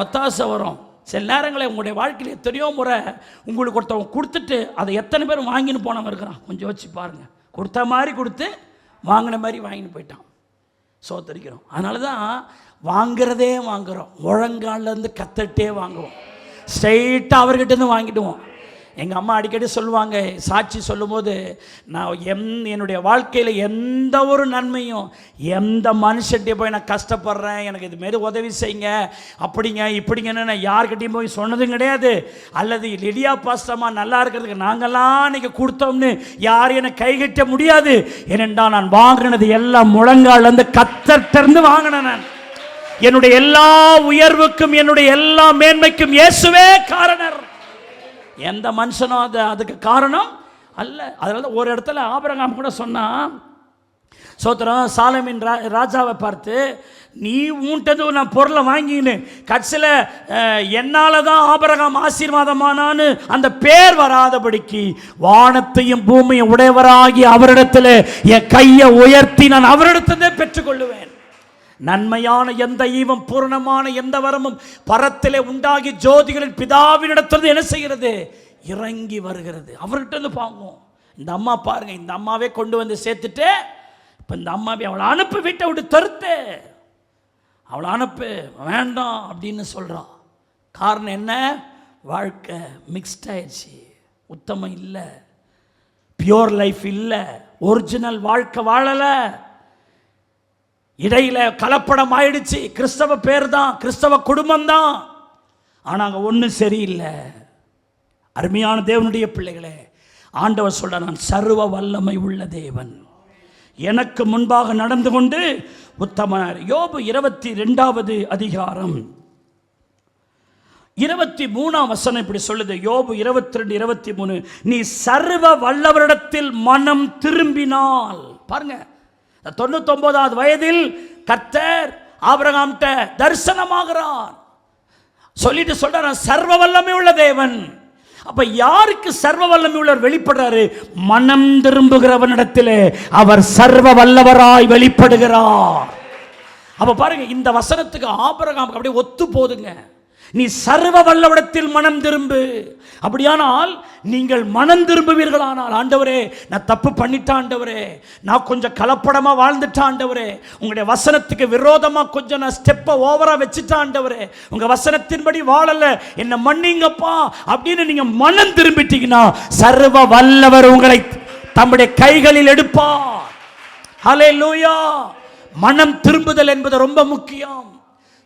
ஒத்தாசை வரும். சில நேரங்களில் உங்களுடைய வாழ்க்கையில் எத்தனையோ முறை உங்களுக்கு ஒருத்தவங்க கொடுத்துட்டு அதை எத்தனை பேர் வாங்கின்னு போனவங்க இருக்கிறான். கொஞ்சம் வச்சு பாருங்கள். கொடுத்த மாதிரி கொடுத்து வாங்கின மாதிரி வாங்கின்னு போயிட்டான். சோத்தரிக்கிறோம். அதனால தான் வாங்குறதே வாங்குகிறோம். முழங்கால்லேருந்து கத்தட்டே வாங்குவோம். ஸ்ட்ரெயிட்டாக அவர்கிட்டருந்து வாங்கிடுவோம். எங்கள் அம்மா அடிக்கடி சொல்லுவாங்க, சாட்சி சொல்லும்போது, நான் என்னுடைய வாழ்க்கையில் எந்த ஒரு நன்மையும் எந்த மனுஷன்ட்டே போய் நான் கஷ்டப்படுறேன், எனக்கு இதுமாரி உதவி செய்யுங்க, அப்படிங்க இப்படிங்கன்னு நான் யார்கிட்டையும் போய் சொன்னதும் கிடையாது. அல்லது லிடியா பாஸ்டமா நல்லா இருக்கிறதுக்கு நாங்கள்லாம் இன்றைக்கி கொடுத்தோம்னு யாரும் என்னை கைகட்ட முடியாது. ஏனென்றால் நான் வாங்கினது எல்லாம் முழங்கால்லேருந்து கத்தர்கிட்டருந்து வாங்கினேன். நான் என்னுடைய எல்லா உயர்வுக்கும் என்னுடைய எல்லா மேன்மைக்கும் இயேசுவே காரணர். எந்த மனுஷனும் அதுக்கு காரணம் அல்ல. அதனால ஒரு இடத்துல ஆபிரகாம் கூட சொன்னான், சோத்திரம், சாலமின் ராஜாவை பார்த்து, நீ உன்ட்டது நான் பொருளை வாங்கின்னு கட்சியில் என்னால் தான் ஆபிரகாம் ஆசீர்வாதமானான்னு அந்த பேர் வராதபடிக்கு வானத்தையும் பூமியும் உடையவராகி அவரிடத்தில் என் கையை உயர்த்தி நான் அவரிடத்திலே பெற்றுக்கொள்ளுவேன். நன்மையான எந்த ஈவம், பூரணமான எந்த வரமும் பரத்திலே உண்டாகி ஜோதிகளின் பிதாவினிடத்திலிருந்து என்ன செய்கிறது, இறங்கி வருகிறது. அவர்கிட்ட இருந்து வாங்குவோம். இந்த அம்மா பாருங்க, இந்த அம்மாவே கொண்டு வந்து சேர்த்துட்டு இப்போ இந்த அம்மாவே அவளை அனுப்பு, வீட்டை விட்டு தருத்து, அவளை அனுப்பு, வேண்டாம் அப்படின்னு சொல்கிறான். காரணம் என்ன, வாழ்க்கை மிக்ஸ்ட் ஆயிடுச்சு, உத்தமம் இல்லை, பியோர் லைஃப் இல்லை, ஒரிஜினல் வாழ்க்கை வாழலை, இடையில கலப்படம் ஆயிடுச்சு. கிறிஸ்தவ பேர் தான், கிறிஸ்தவ குடும்பம் தான், ஆனால் அங்கே ஒன்றும் சரியில்லை. அருமையான தேவனுடைய பிள்ளைகளே, ஆண்டவர் சொல்ற, நான் சர்வ வல்லமை உள்ள தேவன், எனக்கு முன்பாக நடந்து கொண்டு உத்தமனார். யோபு 22வது அதிகாரம் 23ஆம் வசனம் இப்படி சொல்லுது. யோபு 22:23, நீ சர்வ வல்லவரிடத்தில் மனம் திரும்பினால். பாருங்க, 99வது வயதில் கர்த்தர் ஆபிரகாம்கிட்ட தரிசனமாகிறார். சொல்லிட்டு சொல்றார், சர்வ வல்லமை உள்ள தேவன். அப்ப யாருக்கு சர்வ வல்லமை உள்ளவர் வெளிப்படுறாரு? மனம் திரும்புகிறவனிடத்திலே அவர் சர்வ வல்லவராய் வெளிப்படுகிறார். அப்ப பாருங்க, இந்த வசனத்துக்கு ஆபிரகாமுக்கு அப்படியே ஒத்து போதுங்க. நீ சர்வ வல்லவரிடத்தில் மனம் திரும்பு. அப்படியானால் நீங்கள் மனம் திரும்புவீர்களானால், ஆண்டவரே நான் தப்பு பண்ணிட்டேன், ஆண்டவரே நான் கொஞ்சம் கலப்படமா வாழ்ந்துட்டேன், ஆண்டவரே உங்களுடைய வசனத்துக்கு விரோதமா கொஞ்சம் நான் ஸ்டெப்பை ஓவரா வச்சுட்டேன், ஆண்டவரே உங்க வசனத்தின்படி வாழல, என்ன மன்னிங்கப்பா அப்படின்னு நீங்க மனம் திரும்பிட்டீங்கன்னா சர்வ வல்லவர் உங்களை தம்முடைய கைகளில் எடுப்பார். ஹல்லேலூயா. மனம் திரும்புதல் என்பது ரொம்ப முக்கியம்.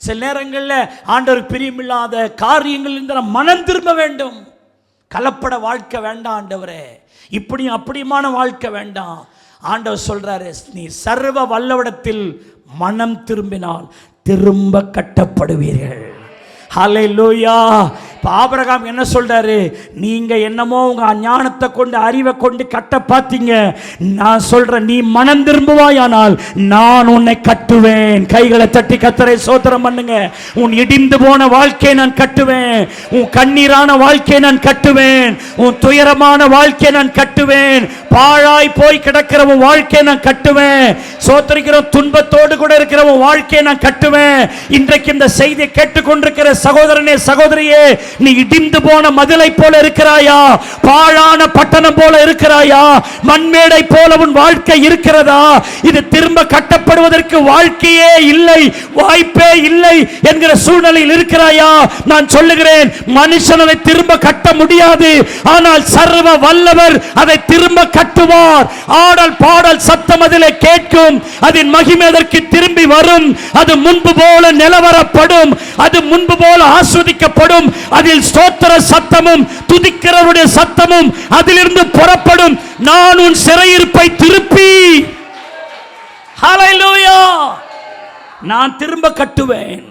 சில நேரங்களில் ஆண்டவருக்கு பிரியமில்லாத காரியங்கள் இருந்தால் மனம் திரும்ப வேண்டும். கலப்பட வாழ்க்கை வேண்டாம் ஆண்டவரே, இப்படியும் அப்படியுமான வாழ்க்கை வேண்டாம். ஆண்டவர் சொல்றாரு, நீ சர்வ வல்லவரிடத்தில் மனம் திரும்பினால் திரும்ப கட்டப்படுவீர்கள். ஹல்லேலூயா. ஆபிரகாம் என்ன சொல்றாரு? நீங்க என்னமோ உங்க ஞானத்தை கொண்டு அறிவை கொண்டு கட்ட பார்த்தீங்க, நான் சொல்றேன் நீ மனம் திரும்புவாயானால் நான் உன்னை கட்டுவேன். கைகளை தட்டி கர்த்தரை ஸ்தோத்திரம் பண்ணுங்க. உன் இடிந்து போன வாழ்க்கையை நான் கட்டுவேன், உன் கண்ணீரான வாழ்க்கையை நான் கட்டுவேன், உன் துயரமான வாழ்க்கையை நான் கட்டுவேன், பாழாய் போய் கிடக்கிற உன் வாழ்க்கையை நான் கட்டுவேன், சோத்திரிக்கிற துன்பத்தோடு கூட இருக்கிற உன் வாழ்க்கையை நான் கட்டுவேன். இன்றைக்கு இந்த செய்தியை கேட்டுக்கொண்டிருக்கிற சகோதரனே சகோதரியே, நீ இடிந்து போன மதிலை போல இருக்கிறாயா? பாழான பட்டணம் போல இருக்கிறாயா? மண்மேடை போல உன் வாழ்க்கை இருக்கிறதா? இது திரும்ப கட்டப்படுவதற்கு வாழ்க்கையே இல்லை, வாய்ப்பே இல்லை என்கிற சூழ்நிலையில் இருக்கிறாயா? நான் சொல்லுகிறேன், மனுஷனை திரும்ப கட்ட முடியாது, ஆனால் சர்வ வல்லவர் அதை திரும்ப கட்டுவார். ஆடல் பாடல் சத்தம் அதிலே கேட்கும், அதன் மகிமை அதற்கு திரும்பி வரும், அது முன்பு போல நிலவரப்படும், அது முன்பு போல ஆஸ்வதிக்கப்படும், அதில் ஸ்தோத்திர சத்தமும் துதிக்கிறவருடைய சத்தமும் அதிலிருந்து புறப்படும். நான் உன் சிறையிருப்பை திருப்பி, ஹல்லேலூயா, நான் திரும்ப கட்டுவேன்,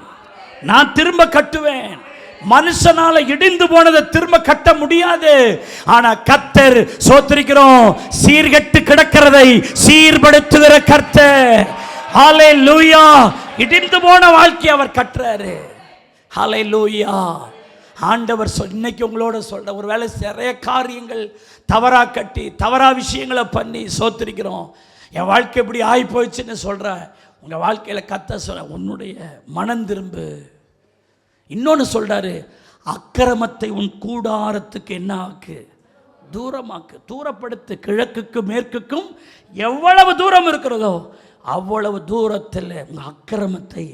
நான் திரும்ப கட்டுவேன். மனுஷனால இடிந்து போனதை திரும்ப கட்ட முடியாது, ஆனா கர்த்தர் சோத்திரிக்கிறோம் சீர்கெட்டு கிடக்கிறதை சீர்படுத்துகிற கர்த்தர். ஹல்லேலூயா. இடிந்து போன வாழ்க்கை அவர் கட்டுறாரு. ஹல்லேலூயா. ஆண்டவர் இன்னைக்கு உங்களோட சொல்ற, ஒருவேளை நிறைய காரியங்கள் தவறா கட்டி தவறா விஷயங்களை பண்ணி சோத்திரிக்கிறோம், என் வாழ்க்கை இப்படி ஆகி போயிடுச்சுன்னு சொல்ற உங்க வாழ்க்கையில கர்த்தர் சொல்ற, உன்னுடைய மனம் திரும்பு. இன்னொன்னு சொல்றாரு, அக்கிரமத்தை உன் கூடாரத்துக்கு என்ன ஆக்கு? தூரமாக்கு, தூரப்படுத்து. கிழக்குக்கும் மேற்குக்கும் எவ்வளவு தூரம் இருக்கிறதோ அவ்வளவு தூரத்தில் உங்க அக்கிரமத்தை.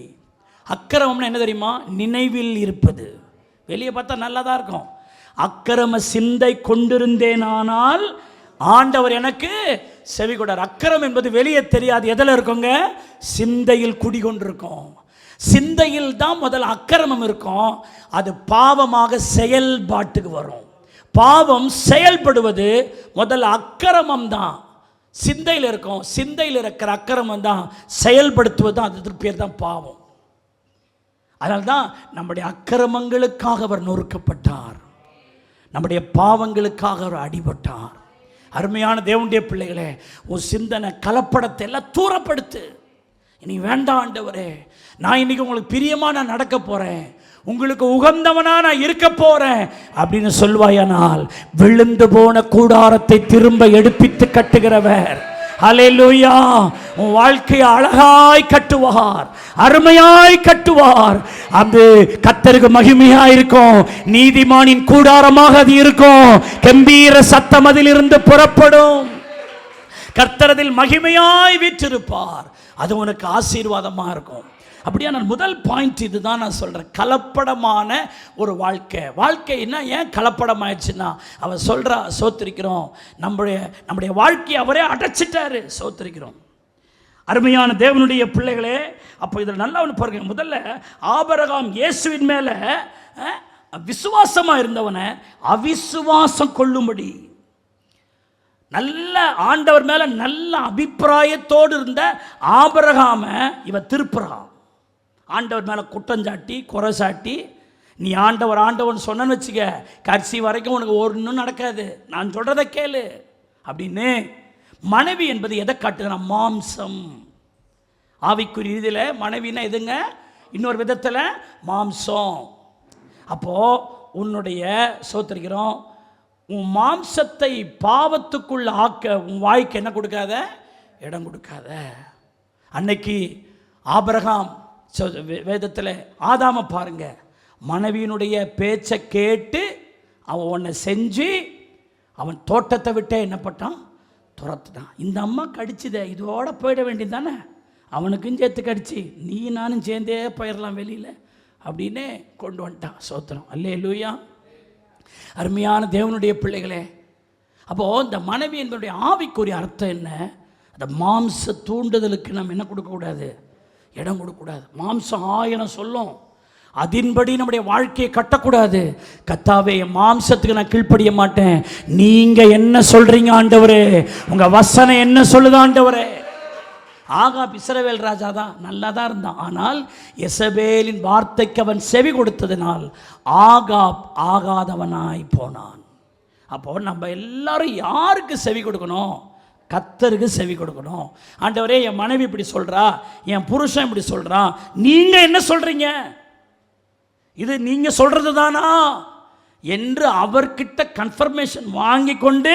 அக்கிரமம்னா என்ன தெரியுமா? நினைவில் இருப்பது. வெளியே பார்த்தா நல்லதா இருக்கும். அக்கிரம சிந்தை கொண்டிருந்தேனானால் ஆண்டவர் எனக்கு செவி கொடார். அக்கிரம் என்பது வெளியே தெரியாது, எதில் இருக்குங்க? சிந்தையில் குடிகொண்டிருக்கும். சிந்தையில் தான் முதல்ல அக்கிரமம் இருக்கும், அது பாவமாக செயல்பாட்டுக்கு வரும். பாவம் செயல்படுவது முதல்ல அக்கிரமம் தான் சிந்தையில் இருக்கும். சிந்தையில் இருக்கிற அக்கிரமம் தான் செயல்படுத்துவது தான், அதுக்கு பேர் தான் பாவம். அதனால்தான் நம்முடைய அக்கிரமங்களுக்காக அவர் நொறுக்கப்பட்டார், நம்முடைய பாவங்களுக்காக அவர் அடிபட்டார். அருமையான தேவனுடைய பிள்ளைகளே, உன் சிந்தனை கலப்படத்தை எல்லாம் தூரப்படுத்து. இனி வேண்டாம் ஆண்டவரே, நான் இன்னைக்கு உங்களுக்கு பிரியமா நான் நடக்க போறேன், உங்களுக்கு உகந்தவனா நான் இருக்க போறேன் அப்படின்னு சொல்வாயானால், விழுந்து போன கூடாரத்தை திரும்ப எடுப்பித்து கட்டுகிறவர். ஹல்லேலூயா. உன் வாழ்க்கையை அழகாய் கட்டுவார், அருமையாய் கட்டுவார். அது கர்த்தருக்கு மகிமையா இருக்கும். நீதிமானின் கூடாரமாக அது இருக்கும். கம்பீர சத்தம் அதிலிருந்து புறப்படும். கர்த்தர் அதில் மகிமையாய் வீற்றிருப்பார். அது உனக்கு ஆசீர்வாதமா இருக்கும். அப்படியா? நான் முதல் பாயிண்ட் இதுதான் நான் சொல்றேன். கலப்படமான ஒரு வாழ்க்கைன்னா ஏன் கலப்படம் ஆயிடுச்சுன்னா, அவர் சொல்றா சோத்திரிக்கிறோம், நம்முடைய வாழ்க்கையை அவரே அடைச்சிட்டாரு. சோத்திரிக்கிறோம். அருமையான தேவனுடைய பிள்ளைகளே, அப்போ இதில் நல்லா ஒன்று பாருங்க. முதல்ல ஆபிரகாம் இயேசுவின் மேல விசுவாசமா இருந்தவனை அவிசுவாசம் கொள்ளும்படி, நல்ல ஆண்டவர் மேல நல்ல அபிப்பிராயத்தோடு இருந்த ஆபிரகாம இவன் திருப்புறான். ஆண்டவர் மேலே குற்றஞ்சாட்டி குறை சாட்டி, நீ ஆண்டவன் சொன்னு வச்சுக்க, கடைசி வரைக்கும் உனக்கு ஒன்றும் நடக்காது, நான் சொல்கிறத கேளு அப்படின்னு. மனைவி என்பது எதை காட்டுதுன்னா மாம்சம். ஆவிக்குரிய இதில் மனைவினா எதுங்க? இன்னொரு விதத்தில் மாம்சம். அப்போது உன்னுடைய சோத்திரிக்கிறோம், உன் மாம்சத்தை பாவத்துக்குள்ள ஆக்க உன் வாய்க்கு என்ன கொடுக்காத? இடம் கொடுக்காத. அன்னைக்கு ஆபிரகாம் வேதத்தில் ஆதாம பாருங்க, மனைவியினுடைய பேச்சை கேட்டு அவன் ஒன்றை செஞ்சு அவன் தோட்டத்தை விட்டே என்ன பட்டான்? துரத்துட்டான். இந்த அம்மா கடிச்சுதே, இதோட போயிட வேண்டியது தானே, அவனுக்கும் சேர்த்து கடிச்சு நீ நானும் சேர்ந்தே போயிடலாம் வெளியில் அப்படின்னு கொண்டு வந்துட்டான். சோத்திரம். அல்லேலூயா. அருமையான தேவனுடைய பிள்ளைகளே, அப்போது இந்த மனைவி என்பதுடைய ஆவிக்குரிய அர்த்தம் என்ன? அந்த மாம்ச தூண்டுதலுக்கு நம்ம என்ன கொடுக்கக்கூடாது? இடம் கொடுக்கக்கூடாது. மாம்சம் 1000 சொல்லும், அதன்படி நம்முடைய வாழ்க்கையை கட்டக்கூடாது. கர்த்தாவே, மாம்சத்துக்கு நான் கீழ்ப்படிய மாட்டேன், நீங்க என்ன சொல்றீங்க ஆண்டவரே, உங்க வசனம் என்ன சொல்லுது ஆண்டவரே, ஆகாப் இஸ்ரவேல் ராஜா தான், நல்லா தான் இருந்தான். ஆனால் எசபேலின் வார்த்தைக்கு அவன் செவி கொடுத்ததினால் ஆகாப் ஆகாதவனாய் போனான். அப்போ நம்ம எல்லாரும் யாருக்கு செவி கொடுக்கணும்? கர்த்தருக்கு செவி கொடுக்கணும். ஆண்டவரே, என் மனைவி இப்படி சொல்றா, என் புருஷன் இப்படி சொல்றான், நீங்க என்ன சொல்றீங்க? இது நீங்க சொல்றது தானா என்று அவர்கிட்ட கன்ஃபர்மேஷன் வாங்கி கொண்டு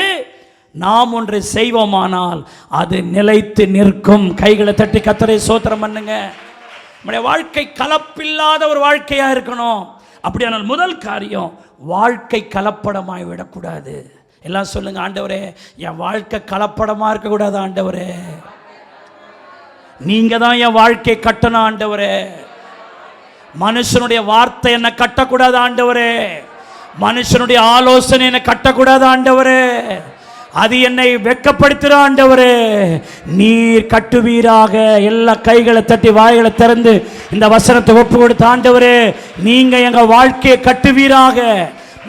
நாம் ஒன்றை செய்வோமானால் அது நிலைத்து நிற்கும். கைகளை தட்டி கர்த்தரை ஸ்தோத்திரம் பண்ணுங்க. நம்முடைய வாழ்க்கை கலப்பில்லாத ஒரு வாழ்க்கையா இருக்கணும். அப்படியானால் முதல் காரியம், வாழ்க்கை கலப்படமாய் விடக்கூடாது. எல்லாம் சொல்லுங்க, ஆண்டவரே என் வாழ்க்கை கலப்படமா இருக்கக்கூடாது. ஆண்டவரே, நீங்க தான் என் வாழ்க்கை கட்டணும். ஆண்டவரே, மனுஷனுடைய வார்த்தை என்ன கட்டக்கூடாது. ஆண்டவரே, மனுஷனுடைய ஆலோசனை என்ன கட்டக்கூடாது. ஆண்டவரே, அது என்னை வெட்கப்படுத்துற. ஆண்டவரே, நீர் கட்டுவீராக. எல்லா கைகளை தட்டி வாய்களை திறந்து இந்த வசனத்தை ஒப்பு கொடுத்த ஆண்டவரே, நீங்க எங்க வாழ்க்கையை கட்டுவீராக.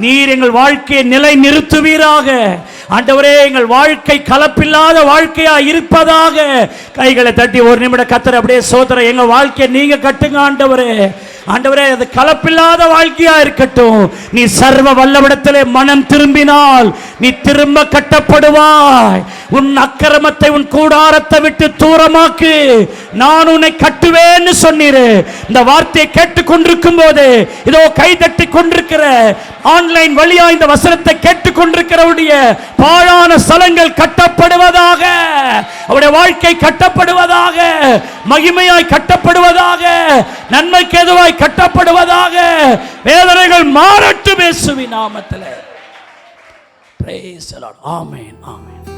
நீர் எங்கள் வாழ்க்கையை நிலை நிறுத்துவீராக. ஆண்டவரே, எங்கள் வாழ்க்கை கலப்பில்லாத வாழ்க்கையா இருப்பதாக. கைகளை தட்டி ஒரு நிமிடம் கர்த்தரை அப்படியே ஸ்தோத்திரம். எங்க வாழ்க்கையை நீங்க கட்டுங்க ஆண்டவரே. ஆண்டவரே, அது கலப்பில்லாத வாழ்க்கையா இருக்கட்டும். நீ சர்வ வல்லவிடத்திலே மனம் திரும்பினால் நீ திரும்ப கட்டப்படுவாய். உன் அக்கிரமத்தை உன் கூடாரத்தை விட்டு தூரமாக்கு, நான் உன்னை கட்டுவேன்னு சொன்னீரு. இந்த வார்த்தையை கேட்டுக்கொண்டிருக்கும் போது இதோ கை தட்டி கொண்டிருக்கிற, ஆன்லைன் வழியா இந்த வசனத்தை கேட்டுக்கொண்டிருக்கிறவருடைய பாழான ஸ்தலங்கள் கட்டப்படுவதாக. அவருடைய வாழ்க்கை கட்டப்படுவதாக, மகிமையாய் கட்டப்படுவதாக, நன்மைக்கு எதுவாய் கட்டப்படுவதாக. வேதனைகள் மாறட்டும் இயேசுவின் நாமத்திலே. Praise the Lord. Amen. Amen.